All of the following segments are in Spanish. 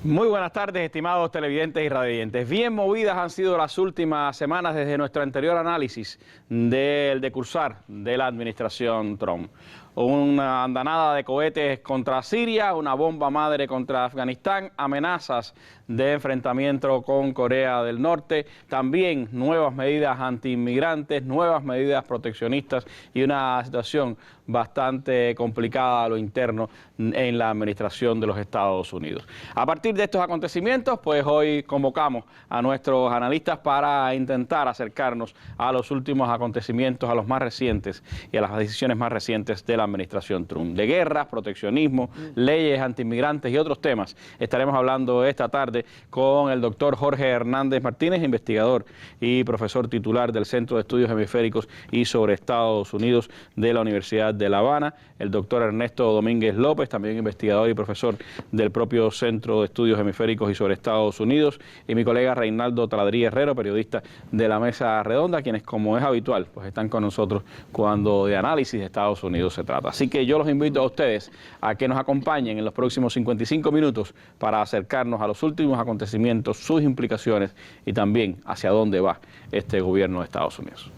Muy buenas tardes, estimados televidentes y radioyentes. Bien movidas han sido las últimas semanas desde nuestro anterior análisis del decursar de la administración Trump. Una andanada de cohetes contra Siria, una bomba madre contra Afganistán, amenazas de enfrentamiento con Corea del Norte, también nuevas medidas antiinmigrantes, nuevas medidas proteccionistas y una situación bastante complicada a lo interno en la administración de los Estados Unidos. A partir de estos acontecimientos, pues hoy convocamos a nuestros analistas para intentar acercarnos a los últimos acontecimientos, a los más recientes y a las decisiones más recientes de la administración Trump. De guerras, proteccionismo, leyes antiinmigrantes y otros temas. Estaremos hablando esta tarde con el doctor Jorge Hernández Martínez, investigador y profesor titular del Centro de Estudios Hemisféricos y sobre Estados Unidos de la Universidad de La Habana, el doctor Ernesto Domínguez López, también investigador y profesor del propio Centro de Estudios Hemisféricos y sobre Estados Unidos, y mi colega Reinaldo Taladrí Herrero, periodista de la Mesa Redonda, quienes, como es habitual, pues están con nosotros cuando de análisis de Estados Unidos se trata. Así que yo los invito a ustedes a que nos acompañen en los próximos 55 minutos para acercarnos a los últimos acontecimientos, sus implicaciones y también hacia dónde va este gobierno de Estados Unidos.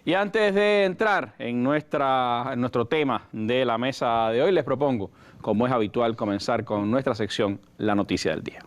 Y antes de entrar en nuestro tema de la mesa de hoy, les propongo, como es habitual, comenzar con nuestra sección La Noticia del Día.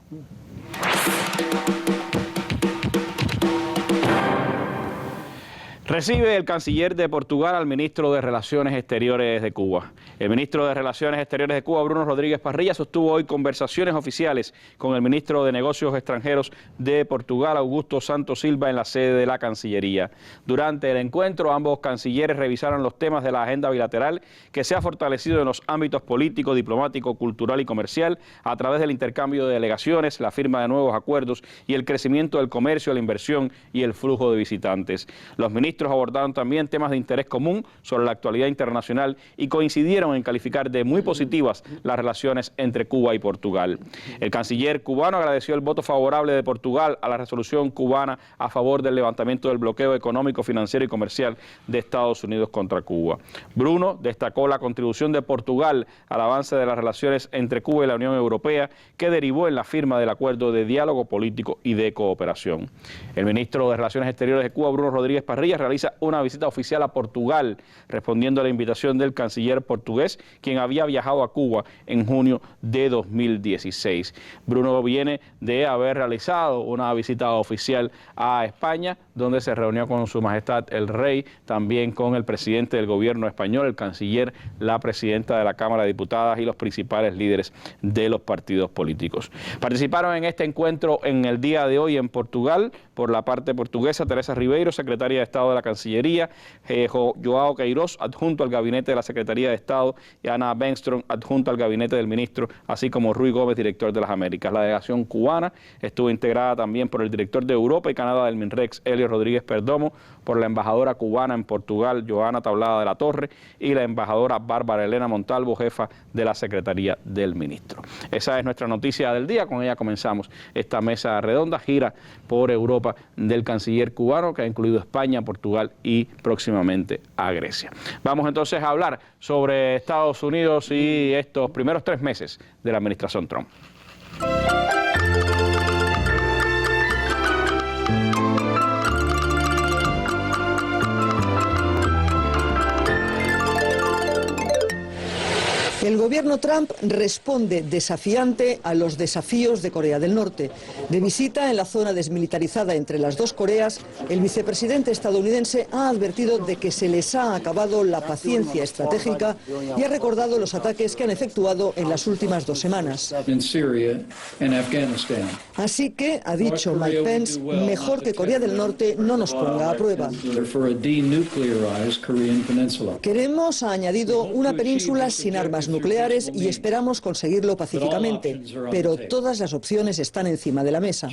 Recibe el canciller de Portugal al ministro de Relaciones Exteriores de Cuba. El ministro de Relaciones Exteriores de Cuba, Bruno Rodríguez Parrilla, sostuvo hoy conversaciones oficiales con el ministro de Negocios Extranjeros de Portugal, Augusto Santos Silva, en la sede de la Cancillería. Durante el encuentro, ambos cancilleres revisaron los temas de la agenda bilateral que se ha fortalecido en los ámbitos político, diplomático, cultural y comercial a través del intercambio de delegaciones, la firma de nuevos acuerdos y el crecimiento del comercio, la inversión y el flujo de visitantes. Los ministros abordaron también temas de interés común sobre la actualidad internacional y coincidieron en calificar de muy positivas las relaciones entre Cuba y Portugal. El canciller cubano agradeció el voto favorable de Portugal a la resolución cubana a favor del levantamiento del bloqueo económico, financiero y comercial de Estados Unidos contra Cuba. Bruno destacó la contribución de Portugal al avance de las relaciones entre Cuba y la Unión Europea, que derivó en la firma del acuerdo de diálogo político y de cooperación. El ministro de Relaciones Exteriores de Cuba, Bruno Rodríguez Parrilla, realiza una visita oficial a Portugal, respondiendo a la invitación del canciller portugués, quien había viajado a Cuba en junio de 2016. Bruno viene de haber realizado una visita oficial a España, donde se reunió con Su Majestad el Rey, también con el presidente del gobierno español, el canciller, la presidenta de la Cámara de Diputadas y los principales líderes de los partidos políticos. Participaron en este encuentro en el día de hoy en Portugal, por la parte portuguesa, Teresa Ribeiro, secretaria de Estado de la Cancillería, Joao Queiroz, adjunto al gabinete de la Secretaría de Estado, y Ana Bengström, adjunto al gabinete del ministro, así como Ruy Gómez, director de las Américas. La delegación cubana estuvo integrada también por el director de Europa y Canadá del MINREX, Elio Rodríguez Perdomo, por la embajadora cubana en Portugal, Joana Tablada de la Torre, y la embajadora Bárbara Elena Montalvo, jefa de la Secretaría del Ministro. Esa es nuestra noticia del día, con ella comenzamos esta mesa redonda, gira por Europa del canciller cubano, que ha incluido España, Portugal y próximamente a Grecia. Vamos entonces a hablar sobre Estados Unidos y estos primeros 3 meses de la administración Trump. El gobierno Trump responde desafiante a los desafíos de Corea del Norte. De visita en la zona desmilitarizada entre las dos Coreas, el vicepresidente estadounidense ha advertido de que se les ha acabado la paciencia estratégica y ha recordado los ataques que han efectuado en las últimas 2 semanas. Así que, ha dicho Mike Pence, mejor que Corea del Norte no nos ponga a prueba. Queremos, ha añadido, una península sin armas nucleares y esperamos conseguirlo pacíficamente, pero todas las opciones están encima de la mesa.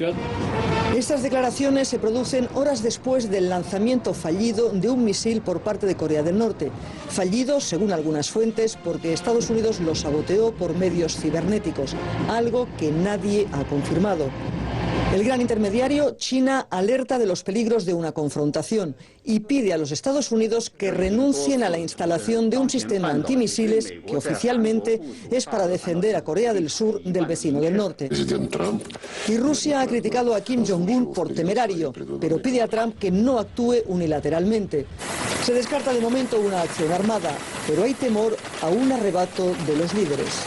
Estas declaraciones se producen horas después del lanzamiento fallido de un misil por parte de Corea del Norte. Fallido, según algunas fuentes, porque Estados Unidos lo saboteó por medios cibernéticos, algo que nadie ha confirmado. El gran intermediario, China, alerta de los peligros de una confrontación y pide a los Estados Unidos que renuncien a la instalación de un sistema antimisiles que oficialmente es para defender a Corea del Sur del vecino del norte. Y Rusia ha criticado a Kim Jong-un por temerario, pero pide a Trump que no actúe unilateralmente. Se descarta de momento una acción armada, pero hay temor a un arrebato de los líderes.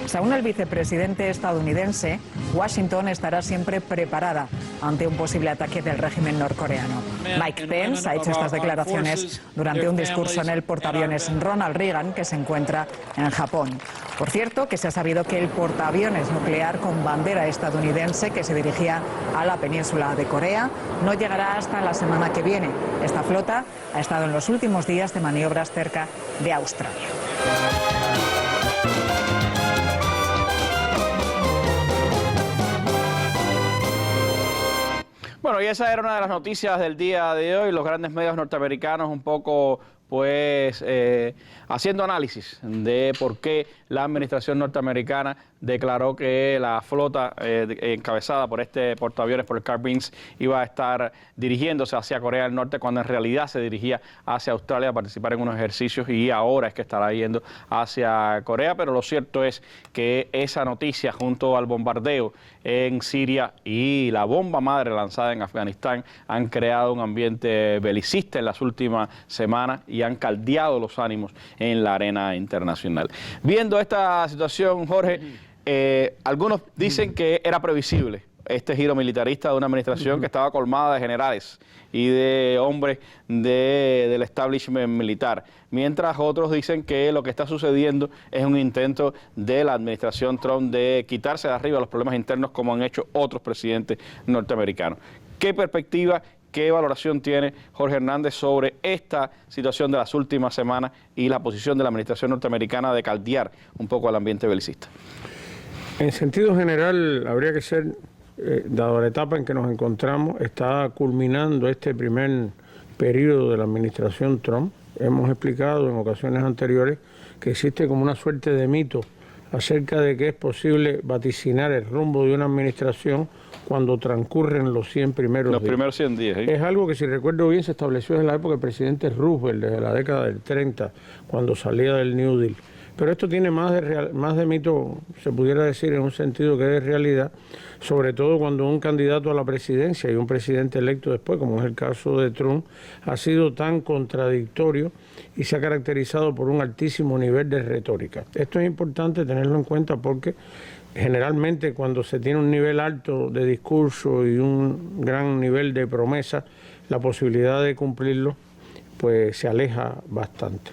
Según el vicepresidente estadounidense, Washington estará siempre preparada ante un posible ataque del régimen norcoreano. Mike Pence ha hecho estas declaraciones durante un discurso en el portaaviones Ronald Reagan, que se encuentra en Japón. Por cierto, que se ha sabido que el portaaviones nuclear con bandera estadounidense que se dirigía a la península de Corea no llegará hasta la semana que viene. Esta flota ha estado en los últimos días de maniobras cerca de Australia. Bueno, y esa era una de las noticias del día de hoy. Los grandes medios norteamericanos un poco, pues, haciendo análisis de por qué la administración norteamericana declaró que la flota encabezada por este portaaviones, por el Carl Vince, iba a estar dirigiéndose hacia Corea del Norte, cuando en realidad se dirigía hacia Australia a participar en unos ejercicios, y ahora es que estará yendo hacia Corea. Pero lo cierto es que esa noticia, junto al bombardeo en Siria y la bomba madre lanzada en Afganistán, han creado un ambiente belicista en las últimas semanas y han caldeado los ánimos en la arena internacional. Viendo esta situación, Jorge, algunos dicen que era previsible este giro militarista de una administración que estaba colmada de generales y de hombres del establishment militar, mientras otros dicen que lo que está sucediendo es un intento de la administración Trump de quitarse de arriba los problemas internos, como han hecho otros presidentes norteamericanos. ¿Qué perspectiva, qué valoración tiene Jorge Hernández sobre esta situación de las últimas semanas y la posición de la administración norteamericana de caldear un poco el ambiente belicista? En sentido general, habría que ser, dado la etapa en que nos encontramos, está culminando este primer periodo de la administración Trump. Hemos explicado en ocasiones anteriores que existe como una suerte de mito acerca de que es posible vaticinar el rumbo de una administración cuando transcurren los 100 primeros días. Los primeros 100 días. ¿Eh? Es algo que, si recuerdo bien, se estableció desde la época del presidente Roosevelt, desde la década del 30, cuando salía del New Deal. Pero esto tiene más de mito, se pudiera decir, en un sentido que de realidad, sobre todo cuando un candidato a la presidencia y un presidente electo después, como es el caso de Trump, ha sido tan contradictorio y se ha caracterizado por un altísimo nivel de retórica. Esto es importante tenerlo en cuenta porque generalmente cuando se tiene un nivel alto de discurso y un gran nivel de promesa, la posibilidad de cumplirlo pues se aleja bastante.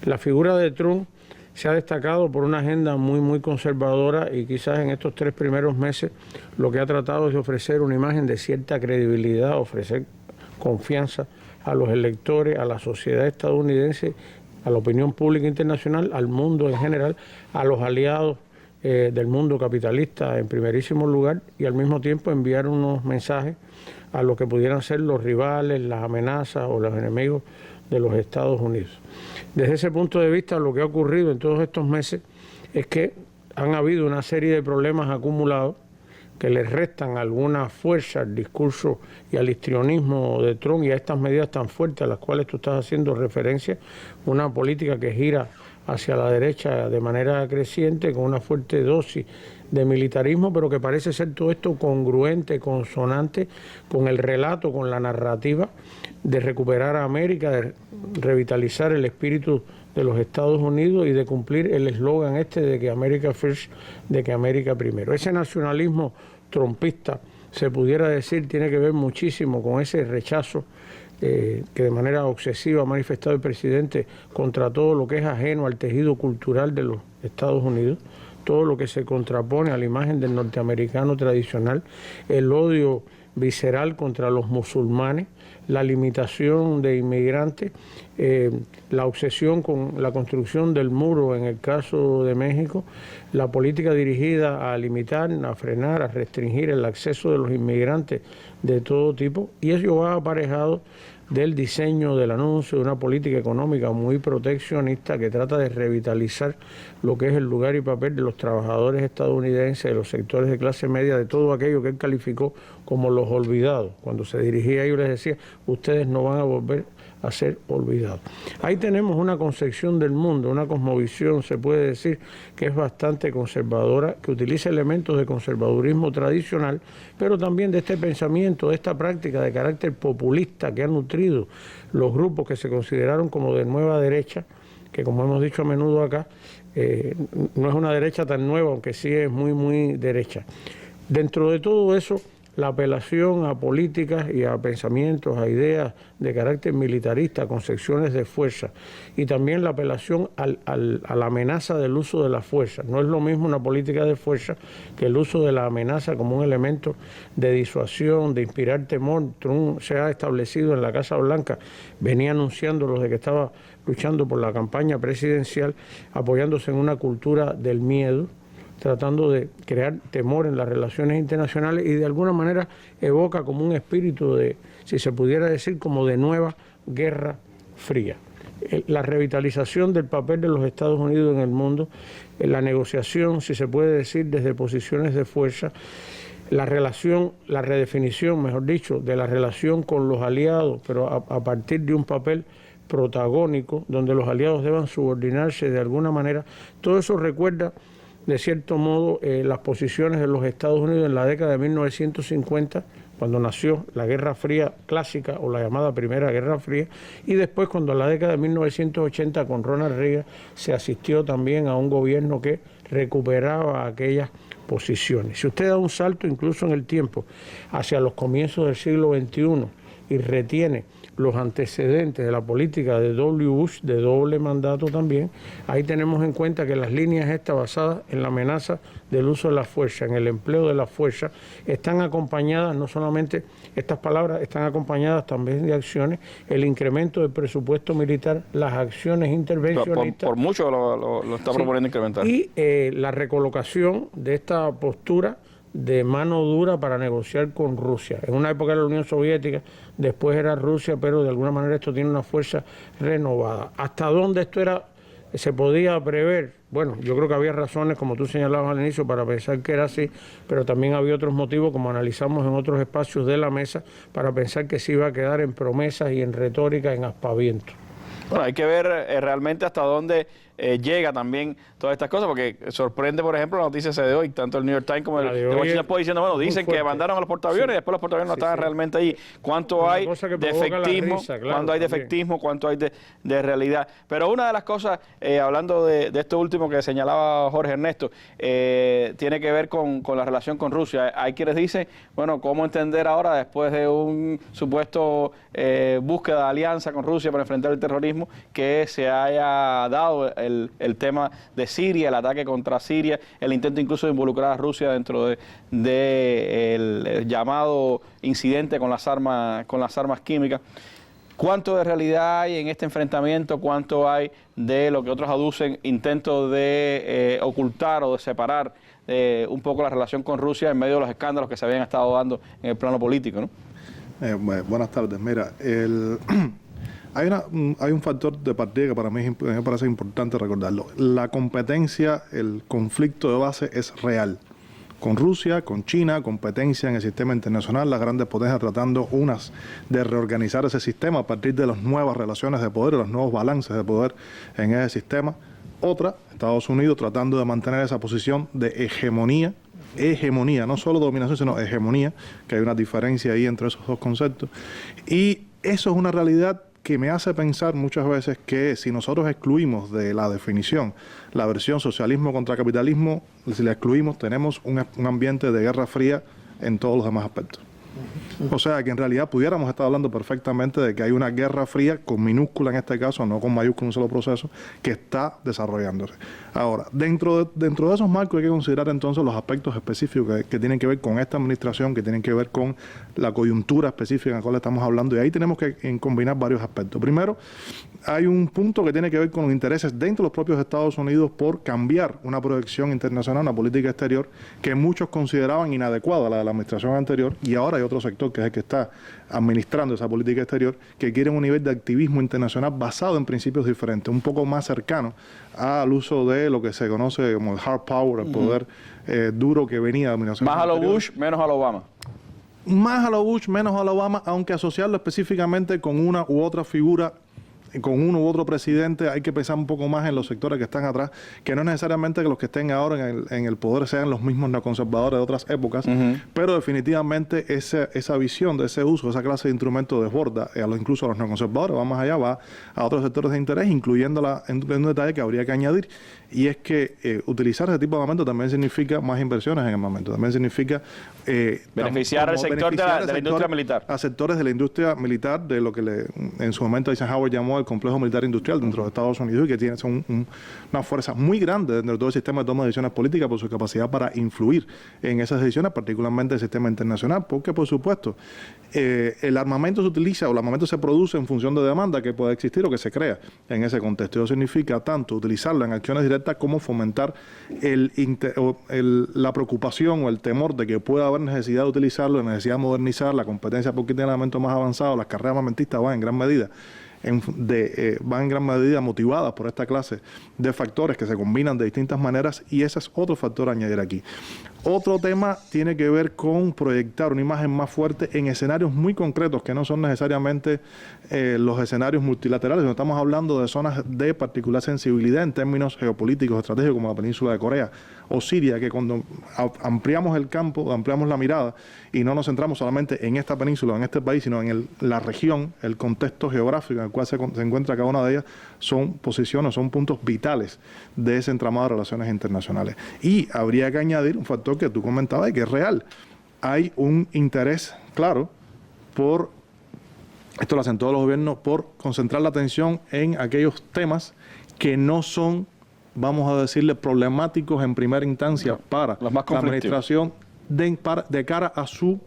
La figura de Trump se ha destacado por una agenda muy conservadora, y quizás en estos 3 primeros meses lo que ha tratado es de ofrecer una imagen de cierta credibilidad, ofrecer confianza a los electores, a la sociedad estadounidense, a la opinión pública internacional, al mundo en general, a los aliados del mundo capitalista en primerísimo lugar, y al mismo tiempo enviar unos mensajes a lo que pudieran ser los rivales, las amenazas o los enemigos de los Estados Unidos. Desde ese punto de vista, lo que ha ocurrido en todos estos meses es que han habido una serie de problemas acumulados que le restan alguna fuerza al discurso y al histrionismo de Trump y a estas medidas tan fuertes a las cuales tú estás haciendo referencia, una política que gira hacia la derecha de manera creciente, con una fuerte dosis de militarismo, pero que parece ser todo esto congruente, consonante con el relato, con la narrativa de recuperar a América, de revitalizar el espíritu de los Estados Unidos y de cumplir el eslogan este de que America First, de que América primero. Ese nacionalismo trumpista, se pudiera decir, tiene que ver muchísimo con ese rechazo que de manera obsesiva ha manifestado el presidente contra todo lo que es ajeno al tejido cultural de los Estados Unidos, todo lo que se contrapone a la imagen del norteamericano tradicional, el odio visceral contra los musulmanes, la limitación de inmigrantes, la obsesión con la construcción del muro en el caso de México, la política dirigida a limitar, a frenar, a restringir el acceso de los inmigrantes de todo tipo, y eso va aparejado del diseño, del anuncio de una política económica muy proteccionista que trata de revitalizar lo que es el lugar y papel de los trabajadores estadounidenses, de los sectores de clase media, de todo aquello que él calificó como los olvidados. Cuando se dirigía a ellos les decía, ustedes no van a volver a ser olvidados. Ahí tenemos una concepción del mundo, una cosmovisión, se puede decir, que es bastante conservadora, que utiliza elementos de conservadurismo tradicional, pero también de este pensamiento, de esta práctica de carácter populista que han nutrido los grupos que se consideraron como de nueva derecha, que como hemos dicho a menudo acá, no es una derecha tan nueva, aunque sí es muy derecha. Dentro de todo eso, la apelación a políticas y a pensamientos, a ideas de carácter militarista, concepciones de fuerza, y también la apelación a la amenaza del uso de la fuerza. No es lo mismo una política de fuerza que el uso de la amenaza como un elemento de disuasión, de inspirar temor. Trump se ha establecido en la Casa Blanca, venía anunciándolo desde que estaba luchando por la campaña presidencial, apoyándose en una cultura del miedo, tratando de crear temor en las relaciones internacionales y de alguna manera evoca como un espíritu de, si se pudiera decir, como de nueva guerra fría. La revitalización del papel de los Estados Unidos en el mundo, la negociación, si se puede decir, desde posiciones de fuerza, la relación, la redefinición, mejor dicho, de la relación con los aliados, pero a partir de un papel protagónico, donde los aliados deban subordinarse de alguna manera. Todo eso recuerda, de cierto modo, las posiciones de los Estados Unidos en la década de 1950, cuando nació la Guerra Fría clásica o la llamada Primera Guerra Fría, y después cuando en la década de 1980 con Ronald Reagan se asistió también a un gobierno que recuperaba aquellas posiciones. Si usted da un salto incluso en el tiempo hacia los comienzos del siglo XXI y retiene los antecedentes de la política de W. Bush, de doble mandato también, ahí tenemos en cuenta que las líneas estas basadas en la amenaza del uso de la fuerza, en el empleo de la fuerza, están acompañadas, no solamente estas palabras, están acompañadas también de acciones, el incremento del presupuesto militar, las acciones intervencionistas. Por mucho lo está proponiendo incrementar. Y la recolocación de esta postura de mano dura para negociar con Rusia. En una época era la Unión Soviética, después era Rusia, pero de alguna manera esto tiene una fuerza renovada. ¿Hasta dónde esto se podía prever? Bueno, yo creo que había razones, como tú señalabas al inicio, para pensar que era así, pero también había otros motivos, como analizamos en otros espacios de la mesa, para pensar que se iba a quedar en promesas y en retórica, en aspavientos. Bueno, hay que ver realmente hasta dónde llega también todas estas cosas, porque sorprende, por ejemplo, la noticia de hoy, tanto el New York Times como el Washington Post diciendo, bueno, dicen que mandaron a los portaaviones y después los portaaviones no estaban realmente ahí. ¿Cuánto hay de efectismo? ¿Cuánto hay de efectismo? ¿Cuánto hay de realidad? Pero una de las cosas, hablando de esto último que señalaba Jorge Ernesto, tiene que ver con la relación con Rusia. Hay quienes dicen, bueno, ¿cómo entender ahora, después de un supuesto búsqueda de alianza con Rusia para enfrentar el terrorismo, que se haya dado el tema de Siria, el ataque contra Siria, el intento incluso de involucrar a Rusia dentro el llamado incidente con las armas químicas? ¿Cuánto de realidad hay en este enfrentamiento? ¿Cuánto hay de lo que otros aducen, intentos de ocultar o de separar un poco la relación con Rusia en medio de los escándalos que se habían estado dando en el plano político, ¿no? Buenas tardes. Mira, hay un factor de partida que para mí me parece importante recordarlo. La competencia, el conflicto de base es real. Con Rusia, con China, competencia en el sistema internacional, las grandes potencias tratando unas de reorganizar ese sistema a partir de las nuevas relaciones de poder, los nuevos balances de poder en ese sistema. Otra, Estados Unidos tratando de mantener esa posición de hegemonía, no solo dominación, sino hegemonía, que hay una diferencia ahí entre esos dos conceptos. Y eso es una realidad que me hace pensar muchas veces que si nosotros excluimos de la definición la versión socialismo contra capitalismo, si la excluimos, tenemos un ambiente de guerra fría en todos los demás aspectos. O sea que en realidad pudiéramos estar hablando perfectamente de que hay una guerra fría con minúscula en este caso, no con mayúscula, un solo proceso, que está desarrollándose. Ahora, dentro de esos marcos hay que considerar entonces los aspectos específicos que tienen que ver con esta administración, que tienen que ver con la coyuntura específica en la cual estamos hablando, y ahí tenemos que combinar varios aspectos. Primero, hay un punto que tiene que ver con los intereses dentro de los propios Estados Unidos por cambiar una proyección internacional, una política exterior que muchos consideraban inadecuada, la de la administración anterior, y ahora hay otro sector que es el que está administrando esa política exterior, que quieren un nivel de activismo internacional basado en principios diferentes, un poco más cercano al uso de lo que se conoce como el hard power, el poder duro que venía de dominación. Más a lo Bush, menos a lo Obama. Más a lo Bush, menos a lo Obama, aunque asociarlo específicamente con una u otra figura, con uno u otro presidente, hay que pensar un poco más en los sectores que están atrás, que no es necesariamente que los que estén ahora en el poder sean los mismos neoconservadores de otras épocas, pero definitivamente esa visión de ese uso, esa clase de instrumento desborda incluso a los neoconservadores, va más allá, va a otros sectores de interés, incluyendo un detalle que habría que añadir, y es que utilizar ese tipo de armamento también significa más inversiones en el armamento, también significa beneficiar al sector de la industria militar. A sectores de la industria militar, de lo que en su momento Eisenhower llamó el complejo militar industrial dentro de Estados Unidos, y que tiene una fuerza muy grande dentro de todo el sistema de toma de decisiones políticas por su capacidad para influir en esas decisiones, particularmente el sistema internacional, porque por supuesto el armamento se utiliza o el armamento se produce en función de demanda que puede existir o que se crea en ese contexto. Eso significa tanto utilizarlo en acciones directas como fomentar la preocupación o el temor de que pueda haber necesidad de utilizarlo, la necesidad de modernizar, la competencia porque tiene elementos más avanzados, las carreras armamentistas van en gran medida motivadas por esta clase de factores que se combinan de distintas maneras, y ese es otro factor a añadir aquí. Otro tema tiene que ver con proyectar una imagen más fuerte en escenarios muy concretos que no son necesariamente los escenarios multilaterales, sino estamos hablando de zonas de particular sensibilidad en términos geopolíticos, estratégicos, como la península de Corea o Siria, que cuando ampliamos el campo, ampliamos la mirada y no nos centramos solamente en esta península, en este país, sino en la región, el contexto geográfico en el cual se encuentra cada una de ellas, son posiciones, son puntos vitales de ese entramado de relaciones internacionales. Y habría que añadir un factor que tú comentabas y que es real. Hay un interés claro por, esto lo hacen todos los gobiernos, por concentrar la atención en aquellos temas que no son, vamos a decirle, problemáticos en primera instancia para la administración de cara a su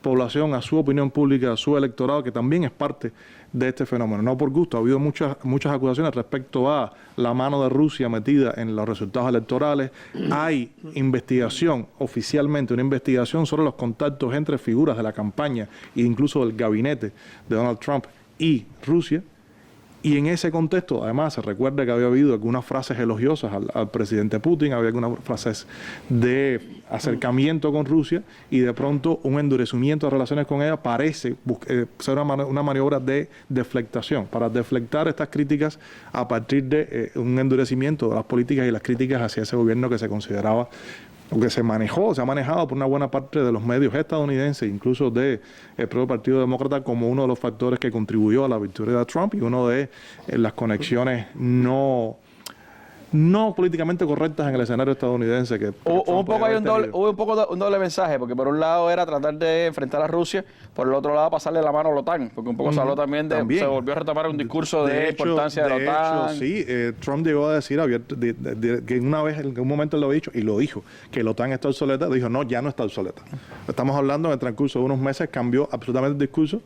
población, a su opinión pública, a su electorado, que también es parte de este fenómeno. No por gusto, ha habido muchas acusaciones respecto a la mano de Rusia metida en los resultados electorales. Hay investigación, oficialmente una investigación sobre los contactos entre figuras de la campaña e incluso del gabinete de Donald Trump y Rusia. Y en ese contexto, además, se recuerda que había habido algunas frases elogiosas al presidente Putin, había algunas frases de acercamiento con Rusia, y de pronto un endurecimiento de relaciones con ella parece ser una maniobra de deflectación, para deflectar estas críticas a partir de un endurecimiento de las políticas y las críticas hacia ese gobierno que se consideraba, o que se ha manejado por una buena parte de los medios estadounidenses, incluso del propio Partido Demócrata, como uno de los factores que contribuyó a la victoria de Trump y uno de las conexiones no políticamente correctas en el escenario estadounidense. Que hubo un doble mensaje, porque por un lado era tratar de enfrentar a Rusia, por el otro lado pasarle la mano a la OTAN, porque un poco se habló también se volvió a retomar un discurso de importancia de la OTAN. Sí, Trump llegó a decir que una vez, en un momento lo había dicho, y lo dijo, que la OTAN está obsoleta. Dijo, no, ya no está obsoleta. Estamos hablando, en el transcurso de unos meses cambió absolutamente el discurso,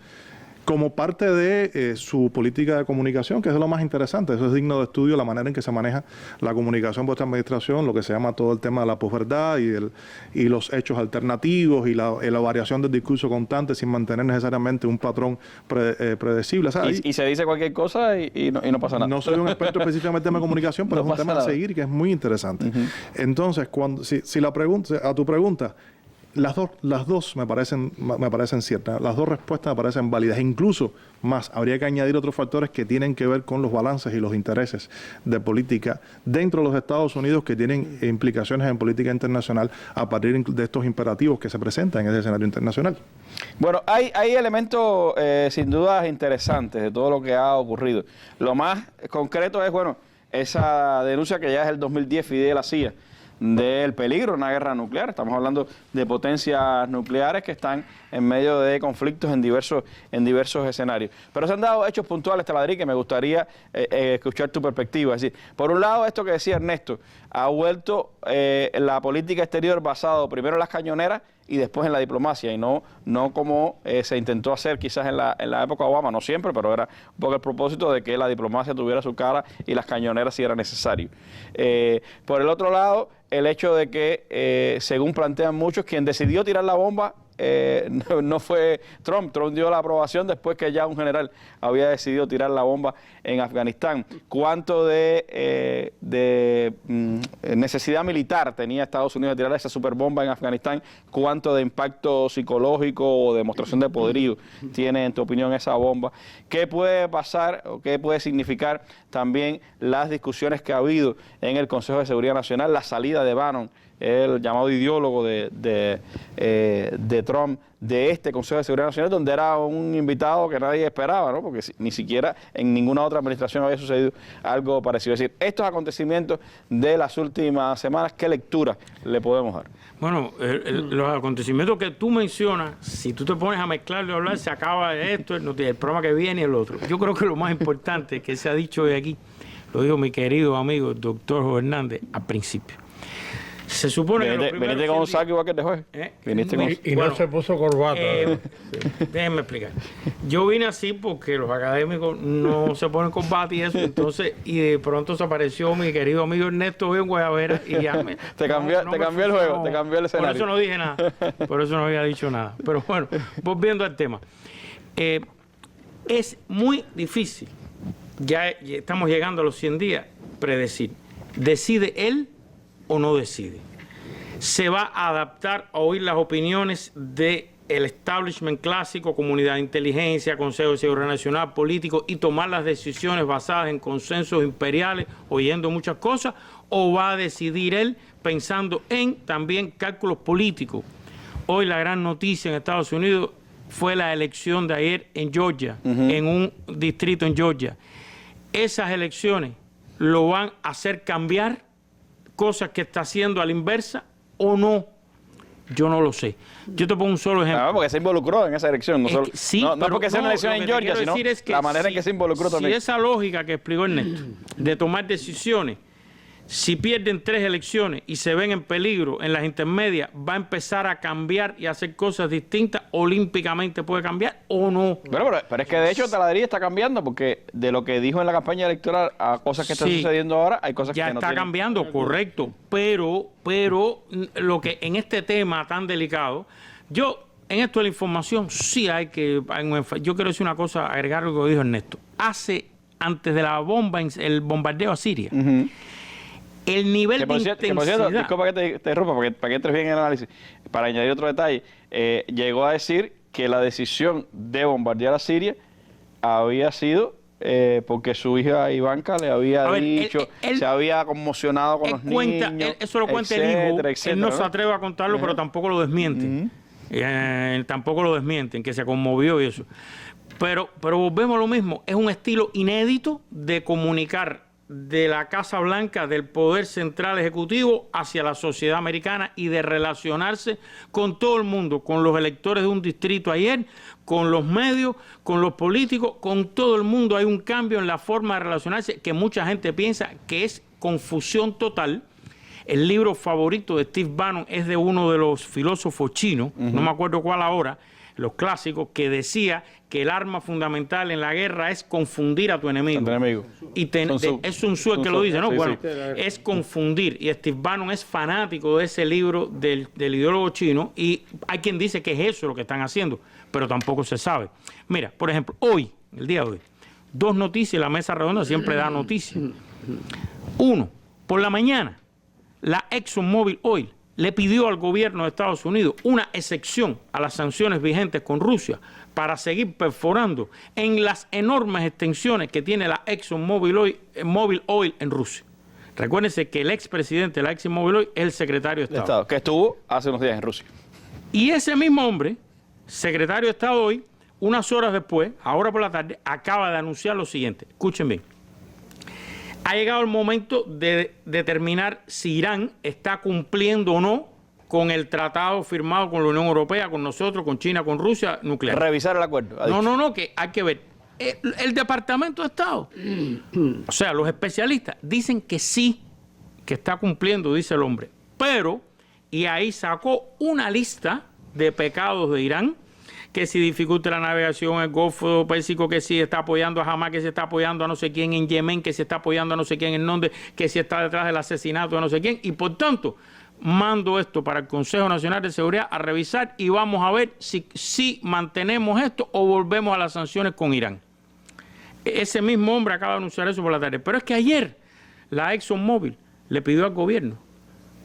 como parte de su política de comunicación, que es lo más interesante. Eso es digno de estudio, la manera en que se maneja la comunicación por esta administración, lo que se llama todo el tema de la posverdad y los hechos alternativos y la variación del discurso constante sin mantener necesariamente un patrón predecible. O sea, y se dice cualquier cosa y no pasa nada. No soy un experto específicamente en comunicación, pero es un tema a seguir que es muy interesante. Entonces, a tu pregunta, las dos me parecen ciertas, las dos respuestas me parecen válidas. Incluso más, habría que añadir otros factores que tienen que ver con los balances y los intereses de política dentro de los Estados Unidos, que tienen implicaciones en política internacional a partir de estos imperativos que se presentan en ese escenario internacional. Bueno, hay elementos sin duda interesantes de todo lo que ha ocurrido. Lo más concreto es, esa denuncia que ya es el 2010 Fidel hacía del peligro de una guerra nuclear. Estamos hablando de potencias nucleares que están en medio de conflictos en diversos escenarios. Pero se han dado hechos puntuales, Taladrí, que me gustaría escuchar tu perspectiva. Es decir, por un lado, esto que decía Ernesto, ha vuelto la política exterior basado primero en las cañoneras y después en la diplomacia, y no como se intentó hacer quizás en la época de Obama, no siempre, pero era un poco el propósito de que la diplomacia tuviera su cara y las cañoneras si era necesario. Por el otro lado, el hecho de que, según plantean muchos, quien decidió tirar la bomba no fue Trump. Trump dio la aprobación después que ya un general había decidido tirar la bomba en Afganistán. ¿Cuánto de necesidad militar tenía Estados Unidos de tirar esa superbomba en Afganistán? ¿Cuánto de impacto psicológico o demostración de poderío tiene, en tu opinión, esa bomba? ¿Qué puede pasar o qué puede significar también las discusiones que ha habido en el Consejo de Seguridad Nacional, la salida de Bannon, el llamado ideólogo de Trump, de este Consejo de Seguridad Nacional, donde era un invitado que nadie esperaba, ¿no? Porque ni siquiera en ninguna otra administración había sucedido algo parecido? Es decir, estos acontecimientos de las últimas semanas, ¿qué lectura le podemos dar? Bueno, los acontecimientos que tú mencionas, si tú te pones a mezclarlo y a hablar, se acaba esto, el programa que viene y el otro. Yo creo que lo más importante que se ha dicho hoy aquí, lo dijo mi querido amigo el doctor Jo Hernández al principio. Se supone que viniste con un saco igual que te juez. Y no se puso corbata. Déjenme explicar. Yo vine así porque los académicos no se ponen corbata y eso. Entonces, y de pronto se apareció mi querido amigo Ernesto hoy en Guayabera y ya me... te cambió el juego, te cambió el escenario. Por eso no dije nada. Por eso no había dicho nada. Pero bueno, volviendo al tema. Es muy difícil, ya estamos llegando a los 100 días, predecir. ¿Decide él o no decide? Se va a adaptar a oír las opiniones del establishment clásico, comunidad de inteligencia, Consejo de Seguridad Nacional, político, y tomar las decisiones basadas en consensos imperiales, oyendo muchas cosas, o va a decidir él pensando en también cálculos políticos. Hoy la gran noticia en Estados Unidos fue la elección de ayer en Georgia, en un distrito en Georgia. Esas elecciones lo van a hacer cambiar cosas que está haciendo a la inversa o no. Yo no lo sé. Yo te pongo un solo ejemplo. Ah, porque se involucró en esa elección. No, sí, no es porque sea una elección en Georgia, sino es que la manera en que se involucró también. Si esa lógica que explicó Ernesto, de tomar decisiones, si pierden 3 elecciones y se ven en peligro en las intermedias, va a empezar a cambiar y a hacer cosas distintas, olímpicamente puede cambiar o no. Pero es que de hecho Taladería está cambiando, porque de lo que dijo en la campaña electoral a cosas que están sucediendo ahora, hay cosas que no está cambiando, correcto. Pero lo que en este tema tan delicado, en esto de la información sí hay que... Yo quiero decir una cosa, agregar lo que dijo Ernesto. Antes de la bomba, el bombardeo a Siria, el nivel de intensidad... Disculpa que te interrumpa, porque para que entres bien en el análisis, para añadir otro detalle, llegó a decir que la decisión de bombardear a Siria había sido porque su hija Ivanka le había dicho, se había conmocionado con los niños, eso lo cuenta el hijo, él no se atreve a contarlo, pero tampoco lo desmienten. Tampoco lo desmienten, que se conmovió y eso. Pero volvemos a lo mismo, es un estilo inédito de comunicar de la Casa Blanca, del poder central ejecutivo hacia la sociedad americana y de relacionarse con todo el mundo, con los electores de un distrito ayer, con los medios, con los políticos, con todo el mundo. Hay un cambio en la forma de relacionarse que mucha gente piensa que es confusión total. El libro favorito de Steve Bannon es de uno de los filósofos chinos, no me acuerdo cuál ahora, los clásicos, que decía que el arma fundamental en la guerra es confundir a tu enemigo. Y es Sun Tzu el que lo dice, ¿no? Bueno, es confundir. Y Steve Bannon es fanático de ese libro del ideólogo chino, y hay quien dice que es eso lo que están haciendo, pero tampoco se sabe. Mira, por ejemplo, hoy, el día de hoy, 2 noticias, la mesa redonda siempre da noticias. 1, por la mañana, la ExxonMobil Oil le pidió al gobierno de Estados Unidos una excepción a las sanciones vigentes con Rusia para seguir perforando en las enormes extensiones que tiene la ExxonMobil Oil en Rusia. Recuérdense que el expresidente de la ExxonMobil Oil es el secretario de Estado. Que estuvo hace unos días en Rusia. Y ese mismo hombre, secretario de Estado hoy, unas horas después, ahora por la tarde, acaba de anunciar lo siguiente. Escuchen bien. Ha llegado el momento de determinar si Irán está cumpliendo o no con el tratado firmado con la Unión Europea, con nosotros, con China, con Rusia, nuclear. Revisar el acuerdo. No, que hay que ver. El Departamento de Estado, o sea, los especialistas, dicen que sí, que está cumpliendo, dice el hombre. Pero, y ahí sacó una lista de pecados de Irán, que si dificulta la navegación en el Golfo Pérsico, que si está apoyando a Hamas, que si está apoyando a no sé quién en Yemen, que si está apoyando a no sé quién en donde, que si está detrás del asesinato de no sé quién, y por tanto mando esto para el Consejo Nacional de Seguridad a revisar y vamos a ver si mantenemos esto o volvemos a las sanciones con Irán. Ese mismo hombre acaba de anunciar eso por la tarde. Pero es que ayer la ExxonMobil le pidió al gobierno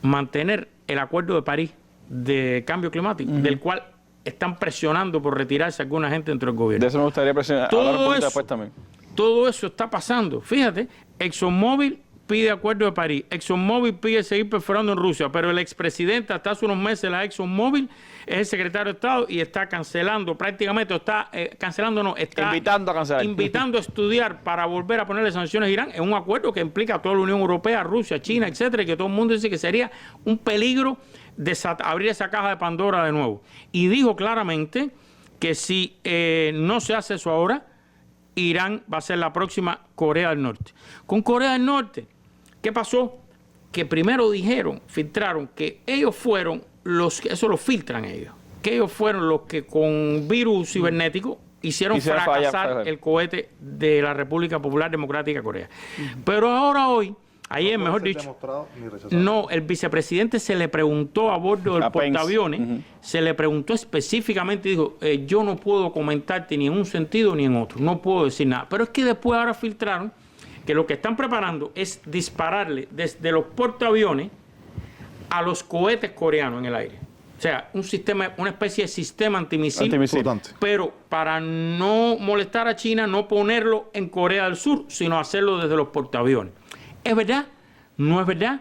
mantener el Acuerdo de París de cambio climático, del cual están presionando por retirarse alguna gente dentro del gobierno. De eso me gustaría presionar. Todo eso está pasando. Fíjate, ExxonMobil pide Acuerdo de París, ExxonMobil pide seguir perforando en Rusia, pero el expresidente hasta hace unos meses la ExxonMobil es el secretario de Estado y está cancelando, prácticamente está invitando a cancelar. Invitando a estudiar para volver a ponerle sanciones a Irán en un acuerdo que implica a toda la Unión Europea, Rusia, China, etcétera, y que todo el mundo dice que sería un peligro abrir esa caja de Pandora de nuevo. Y dijo claramente que si no se hace eso ahora, Irán va a ser la próxima Corea del Norte. Con Corea del Norte, ¿qué pasó? Que primero filtraron que ellos fueron eso lo filtran ellos, que ellos fueron los que con virus cibernético hicieron fracasar el cohete de la República Popular Democrática de Corea. Pero ayer, mejor dicho, no, el vicepresidente se le preguntó a bordo del portaaviones, se le preguntó específicamente y dijo, yo no puedo comentarte ni en un sentido ni en otro, no puedo decir nada. Pero es que después ahora filtraron que lo que están preparando es dispararle desde los portaaviones a los cohetes coreanos en el aire. O sea, una especie de sistema antimisil. Pero para no molestar a China, no ponerlo en Corea del Sur, sino hacerlo desde los portaaviones. ¿Es verdad? ¿No es verdad?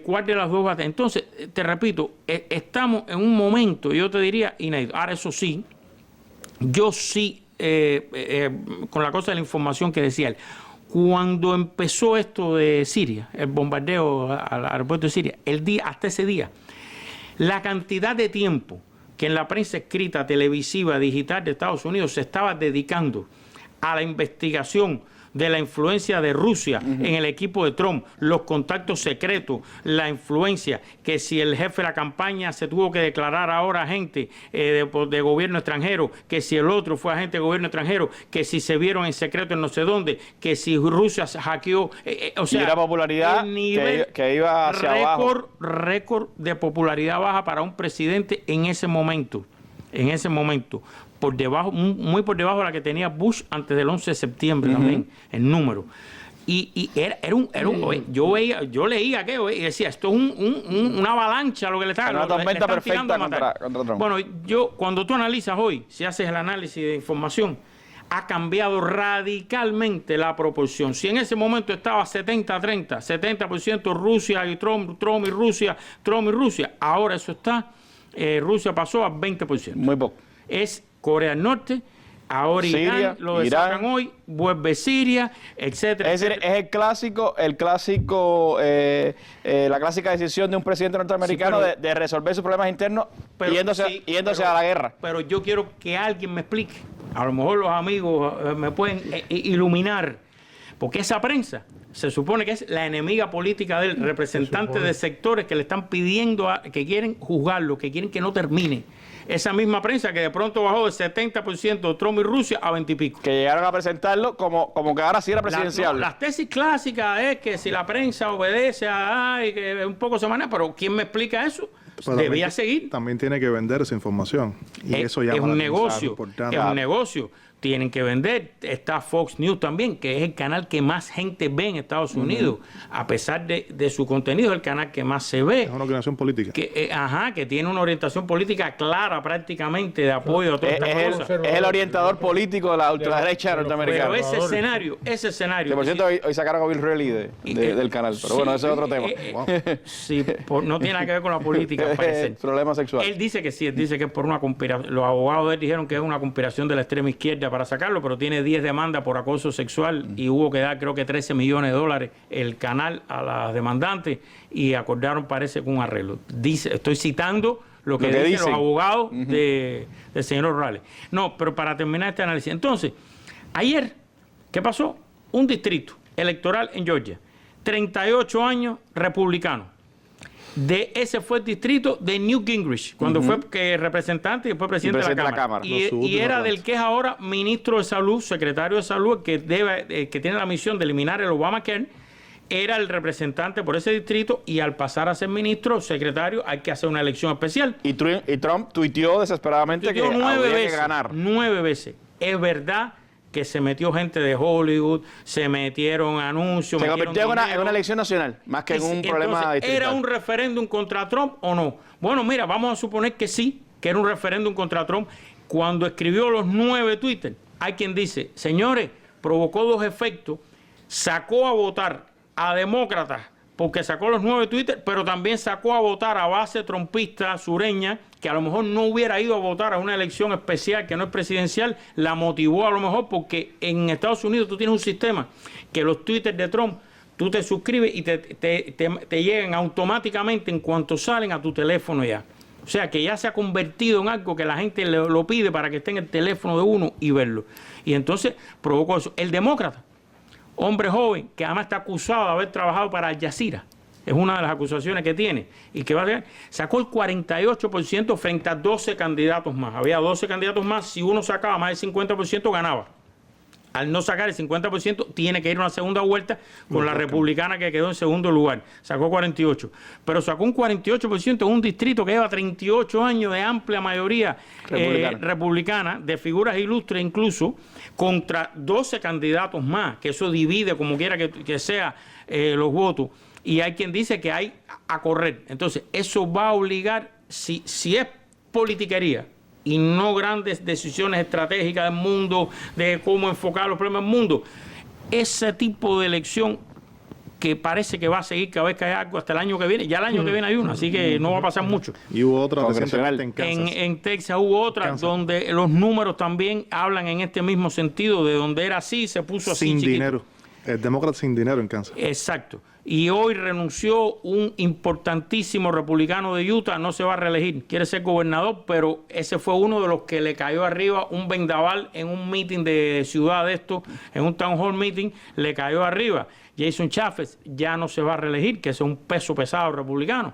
¿Cuál de las dos va a tener? Entonces, te repito, estamos en un momento, yo te diría, inédito. Ahora, eso sí, yo sí, con la cosa de la información que decía él, cuando empezó esto de Siria, el bombardeo al aeropuerto de Siria, hasta ese día, la cantidad de tiempo que en la prensa escrita, televisiva, digital de Estados Unidos se estaba dedicando a la investigación de la influencia de Rusia en el equipo de Trump, los contactos secretos, la influencia, que si el jefe de la campaña se tuvo que declarar ahora agente de gobierno extranjero, que si el otro fue agente de gobierno extranjero, que si se vieron en secreto en no sé dónde, que si Rusia se hackeó, o sea, y la popularidad que iba hacia abajo. Récord de popularidad baja para un presidente en ese momento, por debajo, muy por debajo de la que tenía Bush antes del 11 de septiembre también, el número. Y yo leía aquello y decía, esto es una avalancha lo que le está una tormenta perfecta contra Trump. Bueno, cuando tú analizas hoy, si haces el análisis de información, ha cambiado radicalmente la proporción. Si en ese momento estaba 70-30, 70% Rusia y Trump y Rusia, ahora eso está, Rusia pasó a 20%. Muy poco. Es Corea del Norte, ahora Siria, Irán, lo sacan hoy, vuelve Siria, etcétera. Es decir, es el clásico, la clásica decisión de un presidente norteamericano de resolver sus problemas internos yéndose a la guerra. Pero yo quiero que alguien me explique, a lo mejor los amigos me pueden iluminar, porque esa prensa se supone que es la enemiga política del representante de sectores que le están pidiendo, que quieren juzgarlo, que quieren que no termine. Esa misma prensa que de pronto bajó del 70% Trump y Rusia a 20 y pico. Que llegaron a presentarlo como que ahora sí era presidencial. Las tesis clásicas es que si la prensa obedece y que un poco se maneja, pero ¿quién me explica eso? Debía seguir. También tiene que vender esa información. Y eso ya es un negocio. Es un negocio. Tienen que vender. Está Fox News también, que es el canal que más gente ve en Estados Unidos. A pesar de su contenido, es el canal que más se ve. Es una organización política. Que tiene una orientación política clara prácticamente de apoyo a todas estas cosas. Es el orientador político de la ultraderecha norteamericana. Pero ese escenario. Que por cierto, hoy sacaron a Bill Reilly del canal. Pero bueno, ese es otro tema. Sí, no tiene nada que ver con la política, parece. Problema sexual. Él dice que sí, él dice que es por una conspiración. Los abogados de él dijeron que es una conspiración de la extrema izquierda para sacarlo, pero tiene 10 demandas por acoso sexual y hubo que dar creo que $13 millones el canal a las demandantes y acordaron, parece, con un arreglo. Estoy citando lo que dicen los abogados del señor O'Reilly. No, pero para terminar este análisis. Entonces, ayer, ¿qué pasó? Un distrito electoral en Georgia, 38 años republicano. Ese fue el distrito de Newt Gingrich, cuando fue representante y después presidente de la Cámara. Y era del que es ahora ministro de Salud, secretario de Salud, que tiene la misión de eliminar el Obamacare, era el representante por ese distrito y al pasar a ser ministro o secretario hay que hacer una elección especial. Y Trump tuiteó desesperadamente que había que ganar. 9 veces. Es verdad que se metió gente de Hollywood, se metieron anuncios. Se convirtió en una elección nacional, más que en un problema distrital. ¿Era un referéndum contra Trump o no? Bueno, mira, vamos a suponer que sí, que era un referéndum contra Trump. Cuando escribió los 9 Twitter, hay quien dice, señores, provocó 2 efectos, sacó a votar a demócratas, porque sacó los 9 Twitter, pero también sacó a votar a base trumpista sureña, que a lo mejor no hubiera ido a votar a una elección especial que no es presidencial, la motivó a lo mejor porque en Estados Unidos tú tienes un sistema que los Twitter de Trump, tú te suscribes y te llegan automáticamente en cuanto salen a tu teléfono ya. O sea, que ya se ha convertido en algo que la gente lo pide para que esté en el teléfono de uno y verlo. Y entonces provocó eso. El demócrata, hombre joven, que además está acusado de haber trabajado para Al Jazeera, es una de las acusaciones que tiene, y que va a tener, sacó el 48% frente a 12 candidatos más. Había 12 candidatos más, si uno sacaba más del 50% ganaba. Al no sacar el 50%, tiene que ir a una segunda vuelta con la republicana que quedó en segundo lugar. Sacó 48%. Pero sacó un 48% en un distrito que lleva 38 años de amplia mayoría republicana, de figuras ilustres incluso, contra 12 candidatos más, que eso divide como quiera que sea los votos. Y hay quien dice que hay a correr. Entonces, eso va a obligar, si es politiquería, y no grandes decisiones estratégicas del mundo, de cómo enfocar los problemas del mundo. Ese tipo de elección que parece que va a seguir cada vez que haya algo hasta el año que viene. Ya el año que viene hay una, así que no va a pasar mucho. Y hubo otra recientemente en Kansas. En Texas hubo otra donde los números también hablan en este mismo sentido, de donde era así, se puso así sin chiquito. Dinero. El demócrata sin dinero en Kansas. Exacto. Y hoy renunció un importantísimo republicano de Utah, no se va a reelegir, quiere ser gobernador, pero ese fue uno de los que le cayó arriba un vendaval en un meeting de ciudad de esto, en un town hall meeting, le cayó arriba. Jason Chaffetz ya no se va a reelegir, que es un peso pesado republicano.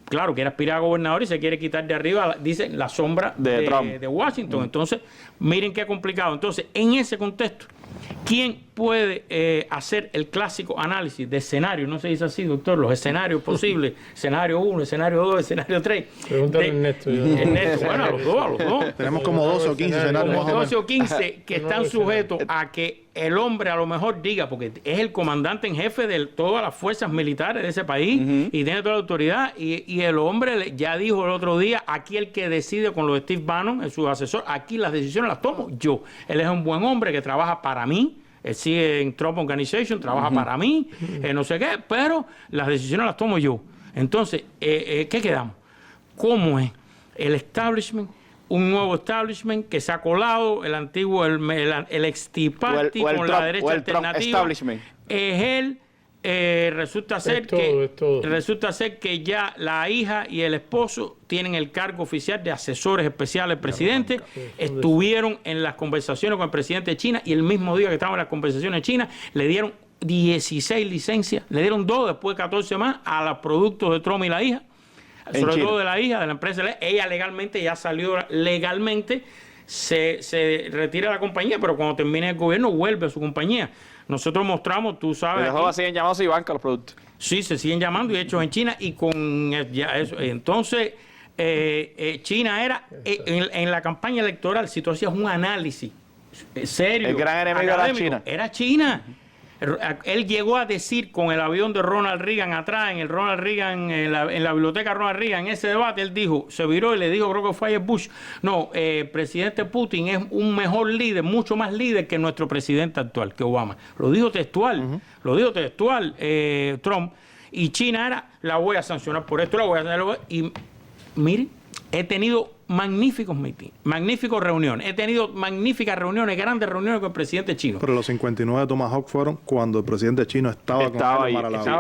Claro, quiere aspirar a gobernador y se quiere quitar de arriba, dice, la sombra de Washington. Entonces, miren qué complicado. Entonces, en ese contexto, ¿quién puede hacer el clásico análisis de escenario? No se dice así, doctor, los escenarios posibles, escenario 1, escenario 2, escenario 3. Pregúntale a Ernesto. Ernesto, bueno, a los dos. Tenemos como 12 o 15 escenarios. Como 12 o 15 que están sujetos a que el hombre a lo mejor diga, porque es el comandante en jefe de todas las fuerzas militares de ese país y tiene toda la autoridad, y el hombre ya dijo el otro día, aquí el que decide con lo de Steve Bannon, su asesor, aquí las decisiones las tomo yo. Él es un buen hombre que trabaja para mí, él sigue en Trump Organization, trabaja para mí, no sé qué, pero las decisiones las tomo yo. Entonces, ¿qué quedamos? ¿Cómo es el establishment? Un nuevo establishment que se ha colado, el antiguo, el ex Tea Party con la derecha alternativa. Es él, resulta ser que ya la hija y el esposo tienen el cargo oficial de asesores especiales del presidente. Estuvieron en las conversaciones con el presidente de China y el mismo día que estaban en las conversaciones de China le dieron 16 licencias, le dieron 2, después 14 más a los productos de Trump y la hija. Sobre todo de la hija, de la empresa. Ella legalmente ya salió, se retira de la compañía, pero cuando termine el gobierno vuelve a su compañía. Nosotros mostramos, tú sabes. Pero siguen llamándose Ivanka los productos. Sí, se siguen llamando y hechos en China y con ya eso. Entonces, China era, en la campaña electoral, si tú hacías un análisis serio. El gran enemigo era China. Era China. Él llegó a decir con el avión de Ronald Reagan atrás, en el Ronald Reagan, en la biblioteca Ronald Reagan, en ese debate, él dijo, se viró y le dijo, creo que fue a Bush, no, presidente Putin es un mejor líder, mucho más líder que nuestro presidente actual, que Obama. Lo dijo textual, Trump, y China era, la voy a sancionar por esto, la voy a sancionar, y miren, he tenido magníficos meetings, magníficas reuniones. He tenido magníficas reuniones, grandes reuniones con el presidente chino. Pero los 59 de Tomahawk fueron cuando el presidente chino estaba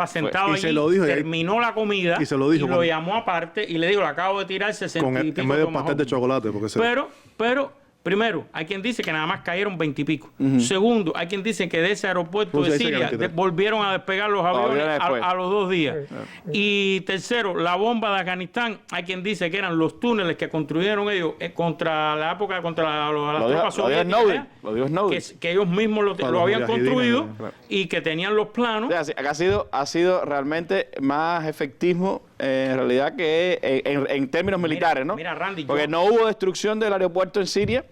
sentado allí, terminó la comida y se lo dijo, y lo llamó aparte y le dijo, le acabo de tirar 60 y pico en medio del pastel de chocolate. Primero, hay quien dice que nada más cayeron 20 y pico. Segundo, hay quien dice que de ese aeropuerto de Siria volvieron a despegar los aviones a los 2 días. Y tercero, la bomba de Afganistán, hay quien dice que eran los túneles que construyeron ellos contra la época, contra las tropas soviéticas, que ellos mismos lo habían construido y que tenían los planos. O sea, ha sido realmente más efectismo en realidad que en términos militares, ¿no? Mira, Randy, porque no hubo destrucción del aeropuerto en Siria.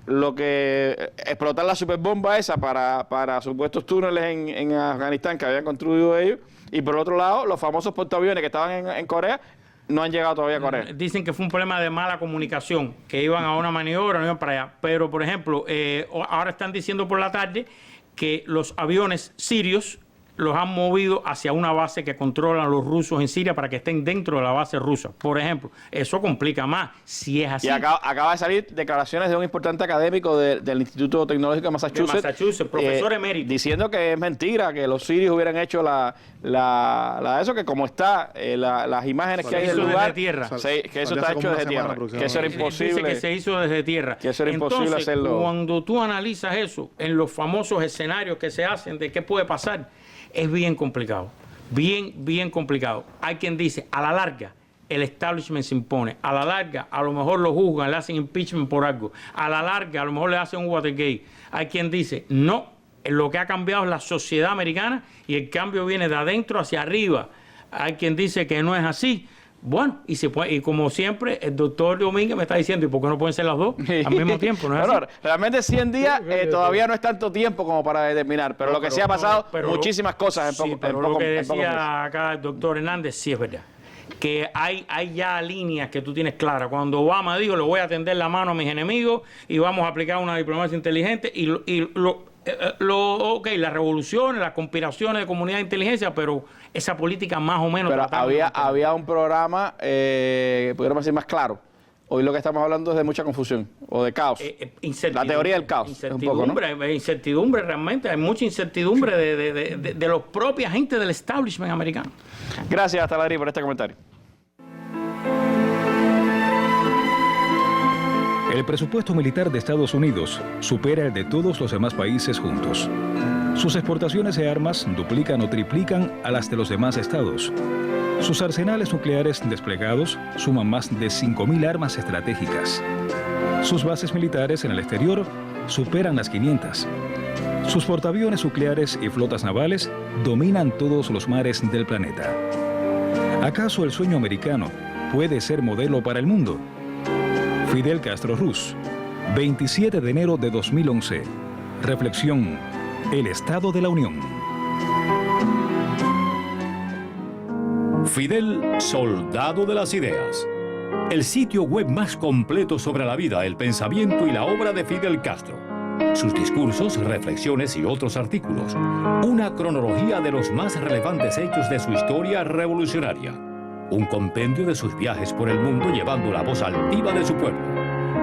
Lo que explotar la superbomba esa para supuestos túneles en Afganistán que habían construido ellos, y por otro lado los famosos portaaviones que estaban en Corea no han llegado todavía a Corea. Dicen que fue un problema de mala comunicación, que iban a una maniobra, no iban para allá. Pero, por ejemplo, ahora están diciendo por la tarde que los aviones sirios los han movido hacia una base que controlan los rusos en Siria para que estén dentro de la base rusa. Por ejemplo, eso complica más, si es así. Y acaba de salir declaraciones de un importante académico del Instituto Tecnológico de Massachusetts, profesor emérito, diciendo que es mentira, que los sirios hubieran hecho eso, que como está, las imágenes que hay del lugar, que eso está hecho desde tierra, que eso era imposible. Dice que se hizo desde tierra. Que eso era imposible hacerlo. Cuando tú analizas eso en los famosos escenarios que se hacen de qué puede pasar, es bien complicado, bien complicado. Hay quien dice, a la larga, el establishment se impone. A la larga, a lo mejor lo juzgan, le hacen impeachment por algo. A la larga, a lo mejor le hacen un Watergate. Hay quien dice, no, lo que ha cambiado es la sociedad americana y el cambio viene de adentro hacia arriba. Hay quien dice que no es así. Bueno, y como siempre, el doctor Domínguez me está diciendo, ¿y por qué no pueden ser las dos al mismo tiempo? ¿No es así? Realmente 100 días todavía no es tanto tiempo como para determinar, pero lo que sí ha pasado, muchísimas cosas en poco lo que decía acá el doctor Hernández, sí es verdad. Que hay ya líneas que tú tienes claras. Cuando Obama dijo, le voy a tender la mano a mis enemigos y vamos a aplicar una diplomacia inteligente las revoluciones, las conspiraciones de comunidad de inteligencia, pero esa política más o menos... Pero había un programa, pudiéramos decir, más claro. Hoy lo que estamos hablando es de mucha confusión o de caos. La teoría del caos. Incertidumbre realmente. Hay mucha incertidumbre de los propios agentes del establishment americano. Gracias, Taladri, por este comentario. El presupuesto militar de Estados Unidos supera el de todos los demás países juntos. Sus exportaciones de armas duplican o triplican a las de los demás estados. Sus arsenales nucleares desplegados suman más de 5.000 armas estratégicas. Sus bases militares en el exterior superan las 500. Sus portaaviones nucleares y flotas navales dominan todos los mares del planeta. ¿Acaso el sueño americano puede ser modelo para el mundo? Fidel Castro Ruz, 27 de enero de 2011. Reflexión: el Estado de la Unión. Fidel, soldado de las ideas. El sitio web más completo sobre la vida, el pensamiento y la obra de Fidel Castro. Sus discursos, reflexiones y otros artículos. Una cronología de los más relevantes hechos de su historia revolucionaria. Un compendio de sus viajes por el mundo llevando la voz altiva de su pueblo.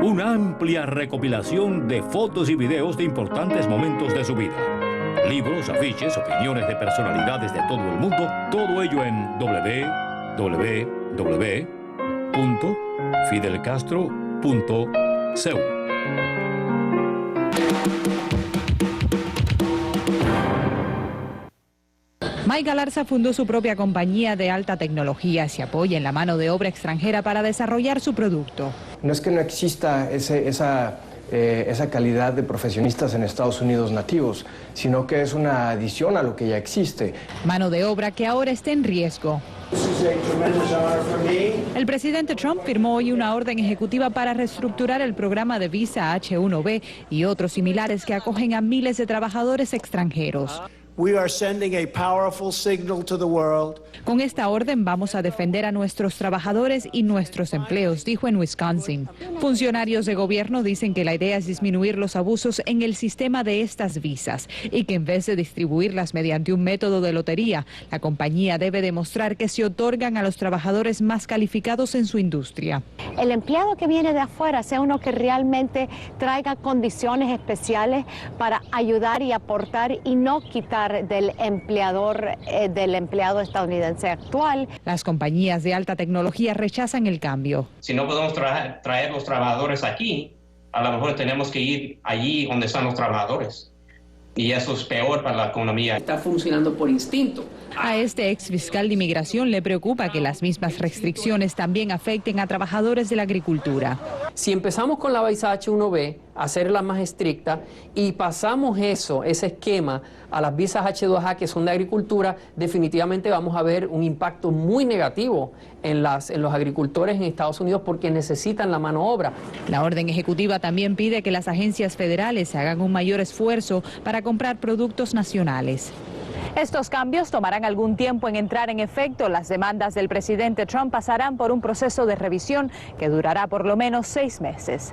Una amplia recopilación de fotos y videos de importantes momentos de su vida. Libros, afiches, opiniones de personalidades de todo el mundo, todo ello en www.fidelcastro.cu. Mike Galarza fundó su propia compañía de alta tecnología. Se apoya en la mano de obra extranjera para desarrollar su producto. No es que no exista esa calidad de profesionistas en Estados Unidos nativos, sino que es una adición a lo que ya existe. Mano de obra que ahora está en riesgo. El presidente Trump firmó hoy una orden ejecutiva para reestructurar el programa de visa H-1B y otros similares que acogen a miles de trabajadores extranjeros. Con esta orden vamos a defender a nuestros trabajadores y nuestros empleos, dijo en Wisconsin. Funcionarios de gobierno dicen que la idea es disminuir los abusos en el sistema de estas visas y que en vez de distribuirlas mediante un método de lotería, la compañía debe demostrar que se otorgan a los trabajadores más calificados en su industria. El empleado que viene de afuera sea uno que realmente traiga condiciones especiales para ayudar y aportar y no quitar del empleado estadounidense actual. Las compañías de alta tecnología rechazan el cambio. Si no podemos traer los trabajadores aquí, a lo mejor tenemos que ir allí donde están los trabajadores. Y eso es peor para la economía. Está funcionando por instinto. A este ex fiscal de inmigración le preocupa que las mismas restricciones también afecten a trabajadores de la agricultura. Si empezamos con la visa H1B, hacerla más estricta, y pasamos ese esquema a las visas H2A que son de agricultura, definitivamente vamos a ver un impacto muy negativo en los agricultores en Estados Unidos porque necesitan la mano de obra. La orden ejecutiva también pide que las agencias federales hagan un mayor esfuerzo para comprar productos nacionales. Estos cambios tomarán algún tiempo en entrar en efecto. Las demandas del presidente Trump pasarán por un proceso de revisión que durará por lo menos 6 meses.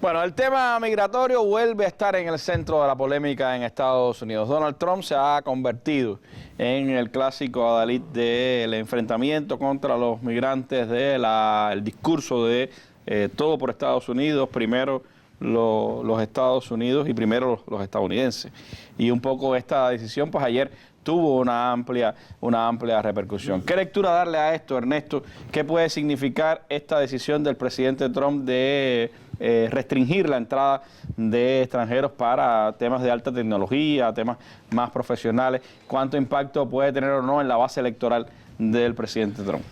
Bueno, el tema migratorio vuelve a estar en el centro de la polémica en Estados Unidos. Donald Trump se ha convertido en el clásico adalid del enfrentamiento contra los migrantes, el discurso de todo por Estados Unidos, primero los Estados Unidos y primero los estadounidenses. Y un poco esta decisión, pues ayer tuvo una amplia repercusión. ¿Qué lectura darle a esto, Ernesto? ¿Qué puede significar esta decisión del presidente Trump de restringir la entrada de extranjeros para temas de alta tecnología, temas más profesionales? ¿Cuánto impacto puede tener o no en la base electoral del presidente Trump?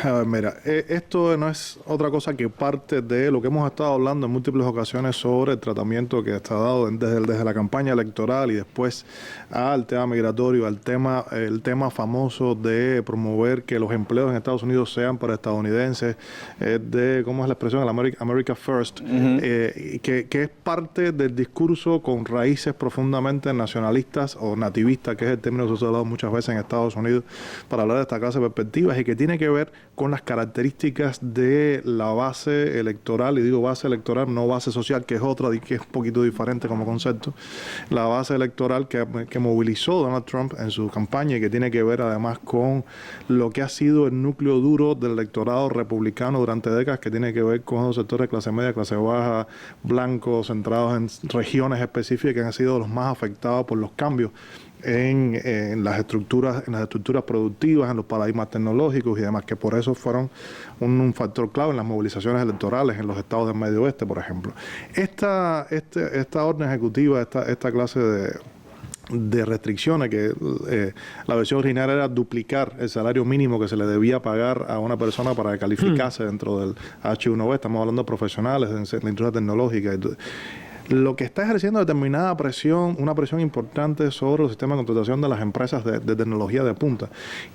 A ver, mira, esto no es otra cosa que parte de lo que hemos estado hablando en múltiples ocasiones sobre el tratamiento que está dado desde la campaña electoral y después al tema migratorio, el tema famoso de promover que los empleos en Estados Unidos sean para estadounidenses, ¿cómo es la expresión? El America First, que es parte del discurso con raíces profundamente nacionalistas o nativistas, que es el término que se ha usado muchas veces en Estados Unidos para hablar de esta clase de perspectivas y que tiene que ver con las características de la base electoral, y digo base electoral, no base social, que es otra, que es un poquito diferente como concepto, la base electoral que movilizó Donald Trump en su campaña y que tiene que ver además con lo que ha sido el núcleo duro del electorado republicano durante décadas, que tiene que ver con los sectores de clase media, clase baja, blancos, centrados en regiones específicas que han sido los más afectados por los cambios en las estructuras productivas, en los paradigmas tecnológicos y demás, que por eso fueron un factor clave en las movilizaciones electorales en los estados del Medio Oeste, por ejemplo. Esta orden ejecutiva, esta clase de restricciones, que la versión original era duplicar el salario mínimo que se le debía pagar a una persona para calificarse dentro del H1B, estamos hablando de profesionales en la industria tecnológica. Lo que está ejerciendo determinada presión, una presión importante sobre los sistemas de contratación de las empresas de tecnología de punta,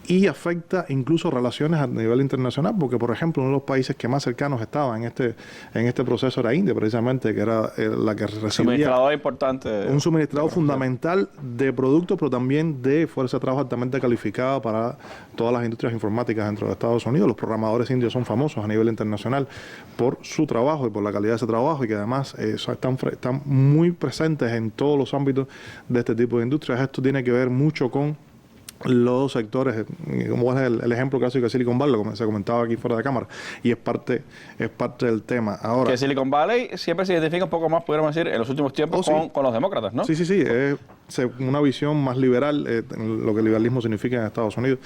y afecta incluso relaciones a nivel internacional, porque por ejemplo uno de los países que más cercanos estaba en este proceso era India, precisamente, que era la que recibía suministrador importante, un suministrador fundamental de productos, pero también de fuerza de trabajo altamente calificada para todas las industrias informáticas dentro de Estados Unidos. Los programadores indios son famosos a nivel internacional por su trabajo y por la calidad de ese trabajo, y que además están muy presentes en todos los ámbitos de este tipo de industrias. Esto tiene que ver mucho con los sectores, como es el ejemplo clásico de Silicon Valley, como se comentaba aquí fuera de cámara, y es parte del tema. Ahora, que Silicon Valley siempre se identifica un poco más, pudiéramos decir, en los últimos tiempos con los demócratas, ¿no? Sí, es una visión más liberal, lo que el liberalismo significa en Estados Unidos,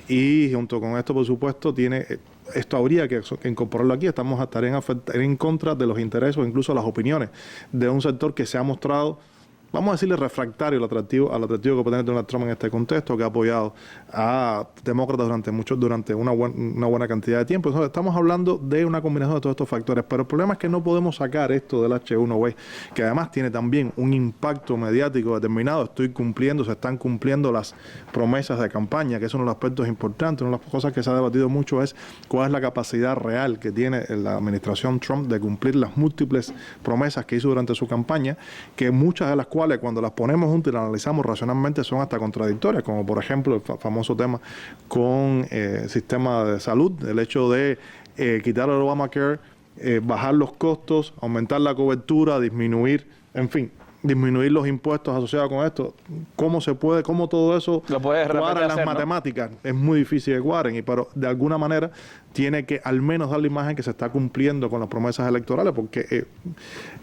y junto con esto, por supuesto, esto habría que incorporarlo aquí. Estarían en contra de los intereses o incluso las opiniones de un sector que se ha mostrado, vamos a decirle, refractario al atractivo que puede tener Donald Trump en este contexto, que ha apoyado a demócratas durante una buena cantidad de tiempo. Entonces, estamos hablando de una combinación de todos estos factores, pero el problema es que no podemos sacar esto del H1B, que además tiene también un impacto mediático determinado. Se están cumpliendo las promesas de campaña, que es uno de los aspectos importantes. Una de las cosas que se ha debatido mucho es cuál es la capacidad real que tiene la administración Trump de cumplir las múltiples promesas que hizo durante su campaña, que muchas de las cuales, cuando las ponemos juntas y las analizamos racionalmente, son hasta contradictorias, como por ejemplo el famoso tema con el sistema de salud, el hecho de quitar el Obamacare, bajar los costos, aumentar la cobertura, disminuir, en fin, disminuir los impuestos asociados con esto. ¿Cómo se puede, cómo todo eso cuadra en las matemáticas? Es muy difícil que cuadren, pero de alguna manera tiene que al menos dar la imagen que se está cumpliendo con las promesas electorales, porque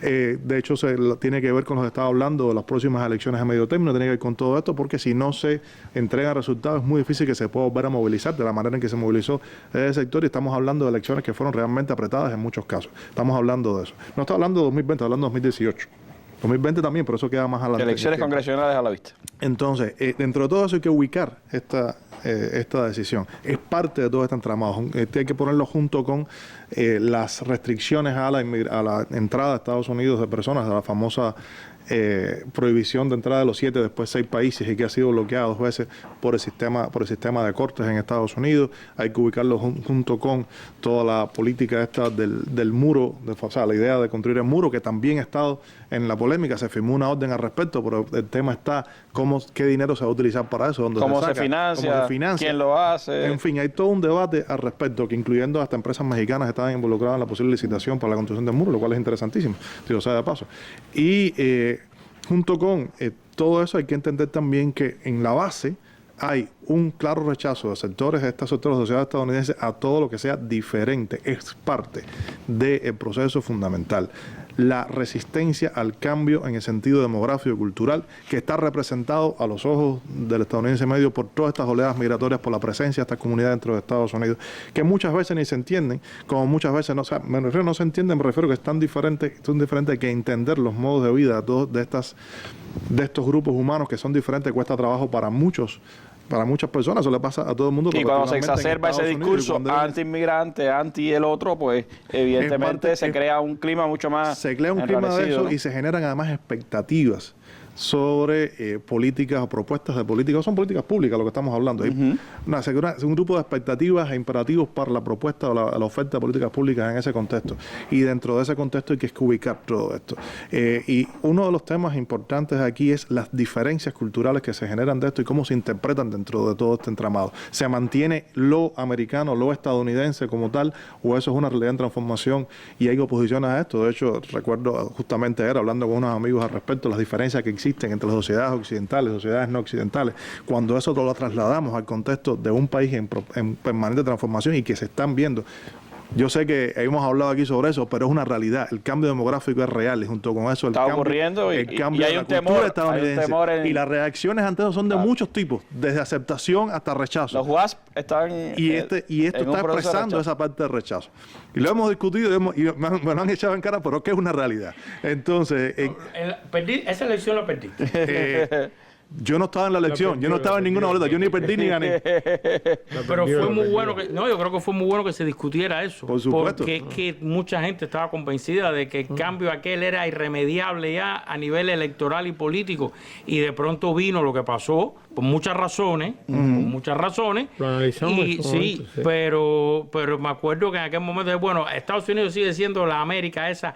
de hecho tiene que ver con lo que estaba hablando de las próximas elecciones a medio término, tiene que ver con todo esto, porque si no se entregan resultados es muy difícil que se pueda volver a movilizar de la manera en que se movilizó ese sector, y estamos hablando de elecciones que fueron realmente apretadas en muchos casos. Estamos hablando de eso. No está hablando de 2020, está hablando de 2018. 2020 también, pero eso queda más adelante. Elecciones congresionales a la vista. Entonces, dentro de todo eso hay que ubicar esta decisión. Es parte de todo este entramado. Hay que ponerlo junto con las restricciones a la entrada a Estados Unidos de personas, de la famosa prohibición de entrada de los 7, después 6 países, y que ha sido bloqueada 2 veces por el sistema de cortes en Estados Unidos. Hay que ubicarlo junto con toda la política esta del muro, o sea, la idea de construir el muro, que también ha estado en la polémica. Se firmó una orden al respecto, pero el tema está qué dinero se va a utilizar para eso, cómo se financia, quién lo hace. En fin, hay todo un debate al respecto, que incluyendo hasta empresas mexicanas estaban involucradas en la posible licitación para la construcción del muro, lo cual es interesantísimo, si lo sabe de paso. Y junto con todo eso hay que entender también que en la base hay un claro rechazo de estos sectores de la sociedad estadounidense a todo lo que sea diferente. Es parte del proceso fundamental. La resistencia al cambio en el sentido demográfico y cultural, que está representado a los ojos del estadounidense medio por todas estas oleadas migratorias, por la presencia de esta comunidad dentro de Estados Unidos, que muchas veces ni se entienden, como muchas veces no se entienden, me refiero que es tan diferente que entender los modos de vida de estos grupos humanos que son diferentes cuesta trabajo para muchas personas. Eso le pasa a todo el mundo. Y cuando se exacerba ese discurso anti-inmigrante, anti el otro, pues evidentemente se crea un clima mucho más se crea un clima de eso, ¿no? Y se generan además expectativas sobre políticas o propuestas de políticas. Son políticas públicas lo que estamos hablando. Hay un grupo de expectativas e imperativos para la propuesta o la oferta de políticas públicas en ese contexto. Y dentro de ese contexto hay que ubicar todo esto. Y uno de los temas importantes aquí es las diferencias culturales que se generan de esto y cómo se interpretan dentro de todo este entramado. ¿Se mantiene lo americano, lo estadounidense como tal, o eso es una realidad en transformación y hay oposiciones a esto? De hecho, recuerdo justamente hablando con unos amigos al respecto, las diferencias que existen entre las sociedades occidentales y sociedades no occidentales, cuando eso lo trasladamos al contexto de un país en permanente transformación y que se están viendo. Yo sé que hemos hablado aquí sobre eso, pero es una realidad. El cambio demográfico es real y junto con eso el cambio de la cultura estadounidense. Y las reacciones ante eso son de muchos tipos, desde aceptación hasta rechazo. Los WASP están y esto está expresando esa parte de rechazo. Y lo hemos discutido y me lo han echado en cara, pero que es una realidad. Entonces... esa elección la perdiste. Yo no estaba en la elección, yo no estaba en ninguna boleta, yo ni perdí ni gané. Pero fue muy bueno yo creo que fue muy bueno que se discutiera eso. Por supuesto. Porque es que mucha gente estaba convencida de que el cambio aquel era irremediable ya a nivel electoral y político. Y de pronto vino lo que pasó, por muchas razones, Lo analizamos y sí, pero me acuerdo que en aquel momento, bueno, Estados Unidos sigue siendo la América esa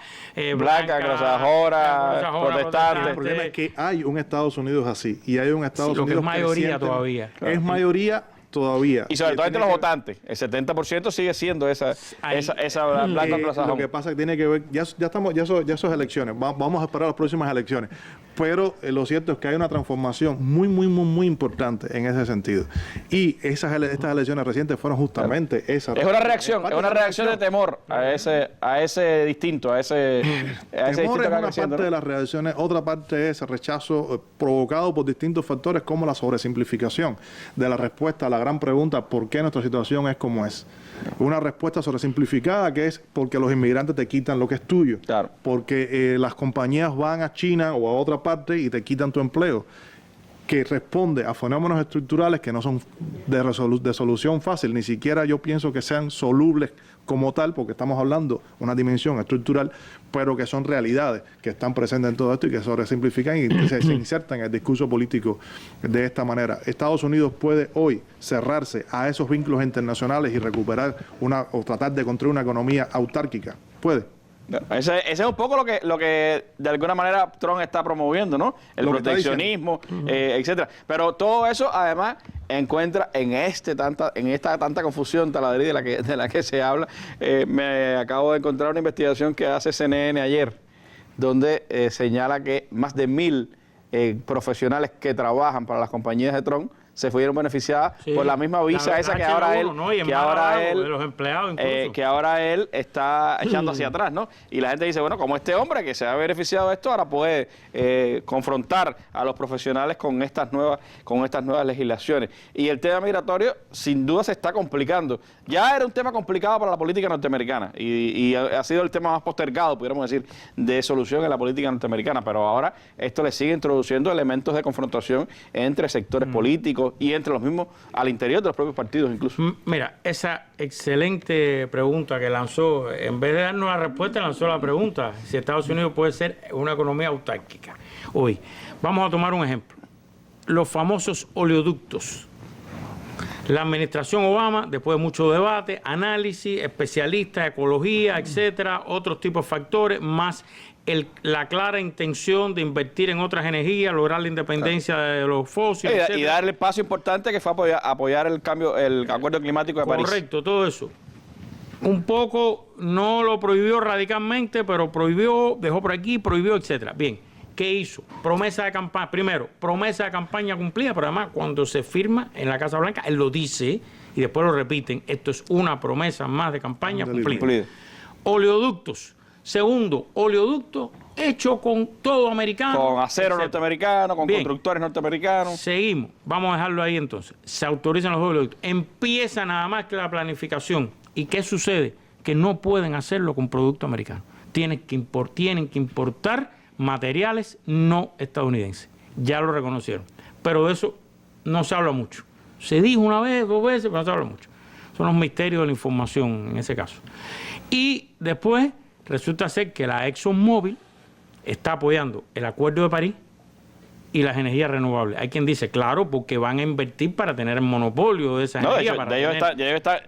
blanca, anglosajona, protestante. El problema es que hay un Estados Unidos así. Y hay un Estados Unidos que es mayoría todavía. Es mayoría todavía. Y sobre todo entre los votantes. El 70% sigue siendo esa blanca anglosajona. Lo que pasa es que tiene que ver, ya eso es elecciones. Vamos a esperar las próximas elecciones. Pero lo cierto es que hay una transformación muy importante en ese sentido. Y estas elecciones recientes fueron justamente esa. Es una reacción de temor a ese distinto, a ese temor es una parte de las reacciones. Otra parte es el rechazo provocado por distintos factores como la sobresimplificación de la respuesta a la gran pregunta: ¿por qué nuestra situación es como es? Una respuesta sobresimplificada que es porque los inmigrantes te quitan lo que es tuyo. Claro. Porque las compañías van a China o a otra parte y te quitan tu empleo, que responde a fenómenos estructurales que no son de solución fácil, ni siquiera yo pienso que sean solubles como tal, porque estamos hablando de una dimensión estructural, pero que son realidades que están presentes en todo esto y que sobresimplifican y se insertan en el discurso político de esta manera. Estados Unidos puede hoy cerrarse a esos vínculos internacionales y recuperar o tratar de construir una economía autárquica. Puede. Ese es un poco lo que de alguna manera Trump está promoviendo, ¿no? El proteccionismo, etcétera. Pero todo eso además encuentra en esta tanta confusión taladrí de la que se habla. Me acabo de encontrar una investigación que hace CNN ayer donde señala que más de 1.000 profesionales que trabajan para las compañías de Trump se fueron beneficiadas por la misma visa esa que ahora él, que ahora él está echando hacia atrás, ¿no? Y la gente dice, bueno, como este hombre que se ha beneficiado de esto ahora puede confrontar a los profesionales con estas nuevas legislaciones. Y el tema migratorio sin duda se está complicando. Ya era un tema complicado para la política norteamericana y ha sido el tema más postergado, pudiéramos decir, de solución en la política norteamericana, pero ahora esto le sigue introduciendo elementos de confrontación entre sectores políticos y entre los mismos, al interior de los propios partidos incluso. Mira, esa excelente pregunta que lanzó, en vez de darnos la respuesta, lanzó la pregunta, si Estados Unidos puede ser una economía autárquica. Hoy, vamos a tomar un ejemplo. Los famosos oleoductos. La administración Obama, después de mucho debate, análisis, especialistas, ecología, etcétera, otros tipos de factores, más la clara intención de invertir en otras energías, lograr la independencia de los fósiles, etcétera. Y darle el paso importante que fue apoyar el acuerdo climático de París. Correcto, todo eso. Un poco no lo prohibió radicalmente, pero prohibió, dejó por aquí, prohibió, etcétera. Bien, ¿qué hizo? Promesa de campaña. Primero, promesa de campaña cumplida, pero además cuando se firma en la Casa Blanca, él lo dice y después lo repiten. Esto es una promesa más de campaña cumplida. Oleoductos. Segundo, oleoducto hecho con todo americano. Con acero norteamericano, con constructores norteamericanos. Seguimos. Vamos a dejarlo ahí entonces. Se autorizan los oleoductos. Empieza nada más que la planificación. ¿Y qué sucede? Que no pueden hacerlo con producto americano. Tienen que importar materiales no estadounidenses. Ya lo reconocieron. Pero de eso no se habla mucho. Se dijo una vez, 2 veces, pero no se habla mucho. Son los misterios de la información en ese caso. Y después resulta ser que la ExxonMobil está apoyando el Acuerdo de París y las energías renovables. Hay quien dice, claro, porque van a invertir para tener el monopolio de esa energía. Ellos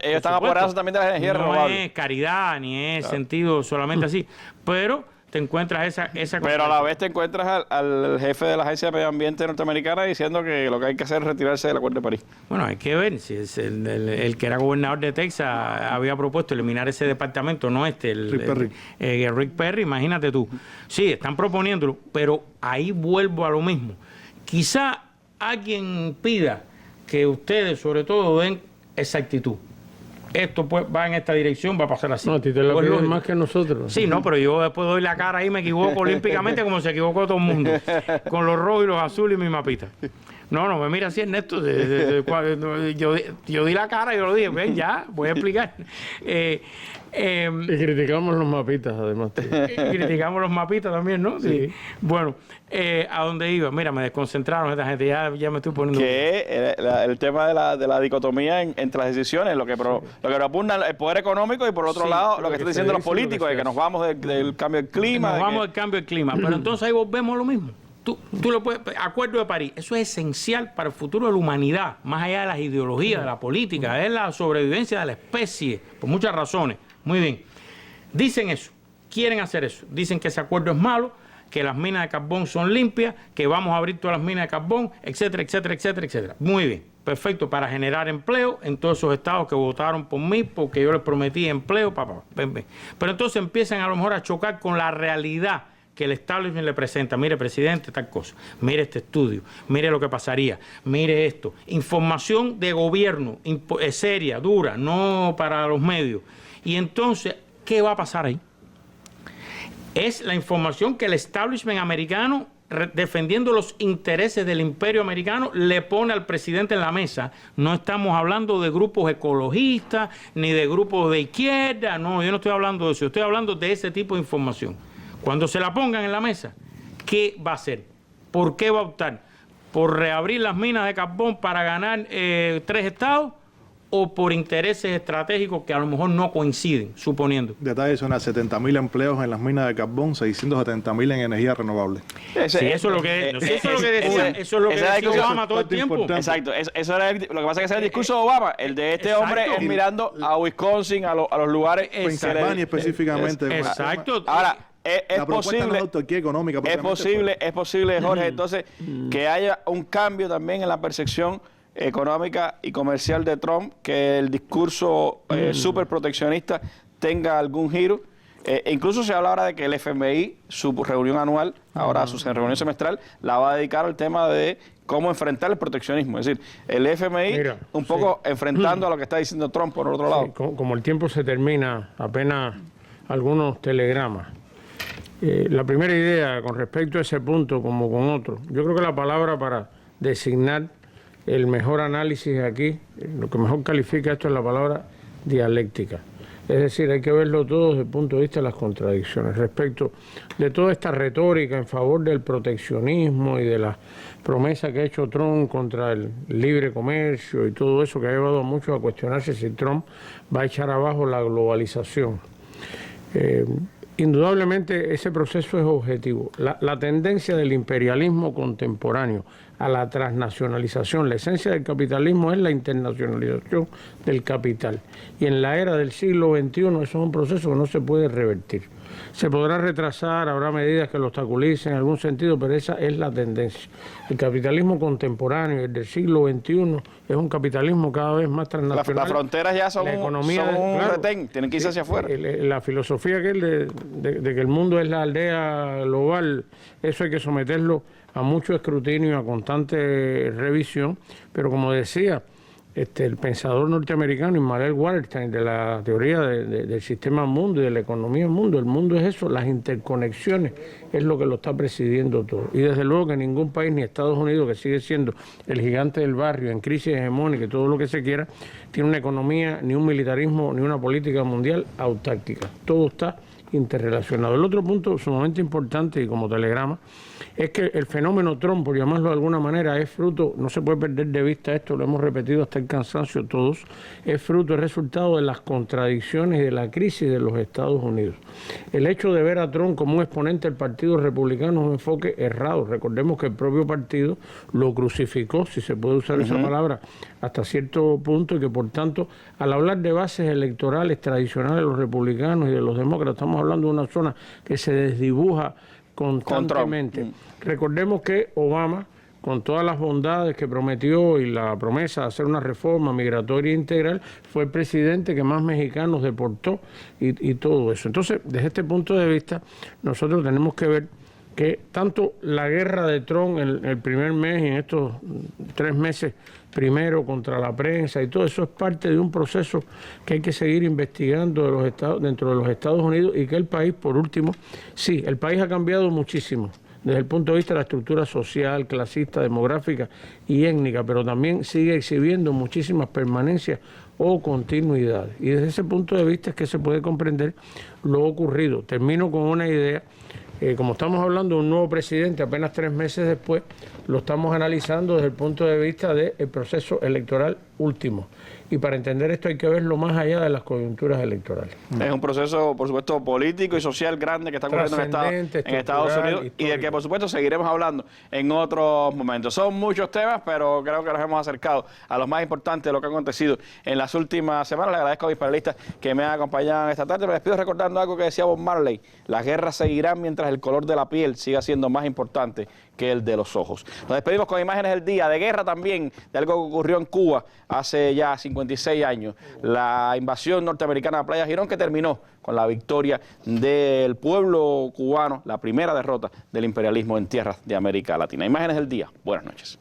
están apoderados también de las energías renovables. No es caridad, ni es sentido solamente así. Pero te encuentras esa Pero a la vez te encuentras al jefe de la Agencia de Medio Ambiente norteamericana diciendo que lo que hay que hacer es retirarse del Acuerdo de París. Bueno, hay que ver si es el que era gobernador de Texas había propuesto eliminar ese departamento, no Rick Perry, imagínate tú. Sí, están proponiéndolo, pero ahí vuelvo a lo mismo. Quizá alguien pida que ustedes, sobre todo, den exactitud. Esto pues va en esta dirección, va a pasar así. No, a ti te lo piden más que nosotros. Sí, no, pero yo después doy la cara ahí, me equivoco olímpicamente como se equivocó todo el mundo, con los rojos y los azules y mi mapita. No, me mira así, Ernesto. Yo di la cara y yo lo dije, ven, ya, voy a explicar. Y criticamos los mapitas, además. Criticamos los mapitas también, ¿no? Sí. Bueno, ¿a dónde iba? Mira, me desconcentraron esta gente, ya me estoy poniendo... Que el tema de la dicotomía entre las decisiones, lo que propugna el poder económico y por otro lado lo que están diciendo los políticos, es que nos vamos del cambio del clima. Nos vamos del cambio del clima, pero entonces ahí volvemos a lo mismo. Tú lo puedes, Acuerdo de París, eso es esencial para el futuro de la humanidad, más allá de las ideologías, de la política, es la sobrevivencia de la especie, por muchas razones. Muy bien. Dicen eso, quieren hacer eso. Dicen que ese acuerdo es malo, que las minas de carbón son limpias, que vamos a abrir todas las minas de carbón, etcétera, etcétera, etcétera, etcétera. Muy bien, perfecto, para generar empleo en todos esos estados que votaron por mí, porque yo les prometí empleo, ven. Pero entonces empiezan a lo mejor a chocar con la realidad que el establishment le presenta. Mire, presidente, tal cosa. Mire este estudio. Mire lo que pasaría. Mire esto. Información de gobierno, seria, dura, no para los medios. Y entonces, ¿qué va a pasar ahí? Es la información que el establishment americano, defendiendo los intereses del imperio americano, le pone al presidente en la mesa. No estamos hablando de grupos ecologistas, ni de grupos de izquierda. No, yo no estoy hablando de eso. Yo estoy hablando de ese tipo de información. Cuando se la pongan en la mesa, ¿qué va a hacer? ¿Por qué va a optar? ¿Por reabrir las minas de carbón para ganar 3 estados? ¿O por intereses estratégicos que a lo mejor no coinciden, suponiendo? Detalles, son 70.000 empleos en las minas de carbón, 670.000 en energía renovable. Eso es lo que decía Obama todo el tiempo. Exacto, eso era lo que pasa es que ese es el discurso de Obama. El de este hombre es mirando a Wisconsin, a los lugares... Pensilvania específicamente. Exacto. Ahora... Es posible, Jorge, entonces, que haya un cambio también en la percepción económica y comercial de Trump, que el discurso súper proteccionista tenga algún giro Incluso se habla ahora de que el FMI, su reunión anual, ahora su reunión semestral, la va a dedicar al tema de cómo enfrentar el proteccionismo. Es decir, el FMI un poco enfrentando a lo que está diciendo Trump por otro lado. Como el tiempo se termina, apenas algunos telegramas. La primera idea con respecto a ese punto, como con otro, yo creo que la palabra para designar el mejor análisis aquí, lo que mejor califica esto es la palabra dialéctica. Es decir, hay que verlo todo desde el punto de vista de las contradicciones. Respecto de toda esta retórica en favor del proteccionismo y de la promesa que ha hecho Trump contra el libre comercio y todo eso que ha llevado a muchos a cuestionarse si Trump va a echar abajo la globalización. Indudablemente ese proceso es objetivo. La tendencia del imperialismo contemporáneo a la transnacionalización, la esencia del capitalismo es la internacionalización del capital. Y en la era del siglo XXI eso es un proceso que no se puede revertir. Se podrá retrasar, habrá medidas que lo obstaculicen en algún sentido, pero esa es la tendencia. El capitalismo contemporáneo, el del siglo XXI, es un capitalismo cada vez más transnacional. Las fronteras ya son un retén, tienen que irse hacia afuera. La filosofía que es de que el mundo es la aldea global, eso hay que someterlo a mucho escrutinio, a constante revisión, pero como decía, el pensador norteamericano Immanuel Wallerstein, de la teoría del sistema mundo y de la economía mundo, el mundo es eso, las interconexiones es lo que lo está presidiendo todo. Y desde luego que ningún país, ni Estados Unidos, que sigue siendo el gigante del barrio, en crisis hegemónica y todo lo que se quiera, tiene una economía, ni un militarismo, ni una política mundial autárquica. Todo está interrelacionado. El otro punto sumamente importante y como telegrama es que el fenómeno Trump, por llamarlo de alguna manera, es fruto, no se puede perder de vista esto, lo hemos repetido hasta el cansancio todos, es fruto, es resultado de las contradicciones y de la crisis de los Estados Unidos. El hecho de ver a Trump como un exponente del Partido Republicano es un enfoque errado. Recordemos que el propio partido lo crucificó, si se puede usar esa palabra, hasta cierto punto, y que por tanto, al hablar de bases electorales tradicionales de los republicanos y de los demócratas, estamos hablando de una zona que se desdibuja constantemente. Recordemos que Obama, con todas las bondades que prometió y la promesa de hacer una reforma migratoria integral, fue el presidente que más mexicanos deportó y todo eso. Entonces, desde este punto de vista, nosotros tenemos que ver que tanto la guerra de Trump en el primer mes y en estos 3 meses primero contra la prensa y todo eso es parte de un proceso que hay que seguir investigando dentro de los Estados Unidos, y que el país, por último, sí, el país ha cambiado muchísimo desde el punto de vista de la estructura social, clasista, demográfica y étnica, pero también sigue exhibiendo muchísimas permanencias o continuidades. Y desde ese punto de vista es que se puede comprender lo ocurrido. Termino con una idea. Como estamos hablando de un nuevo presidente apenas 3 meses después, lo estamos analizando desde el punto de vista del proceso electoral último. Y para entender esto hay que verlo más allá de las coyunturas electorales. Es un proceso, por supuesto, político y social grande que está ocurriendo en Estados Unidos, histórico, y del que, por supuesto, seguiremos hablando en otros momentos. Son muchos temas, pero creo que nos hemos acercado a los más importantes de lo que ha acontecido en las últimas semanas. Le agradezco a mis panelistas que me han acompañado esta tarde. Me despido recordando algo que decía Bob Marley: las guerras seguirán mientras el color de la piel siga siendo más importante que el de los ojos. Nos despedimos con imágenes del día, de guerra también, de algo que ocurrió en Cuba hace ya 56 años. La invasión norteamericana a Playa Girón, que terminó con la victoria del pueblo cubano, la primera derrota del imperialismo en tierras de América Latina. Imágenes del día. Buenas noches.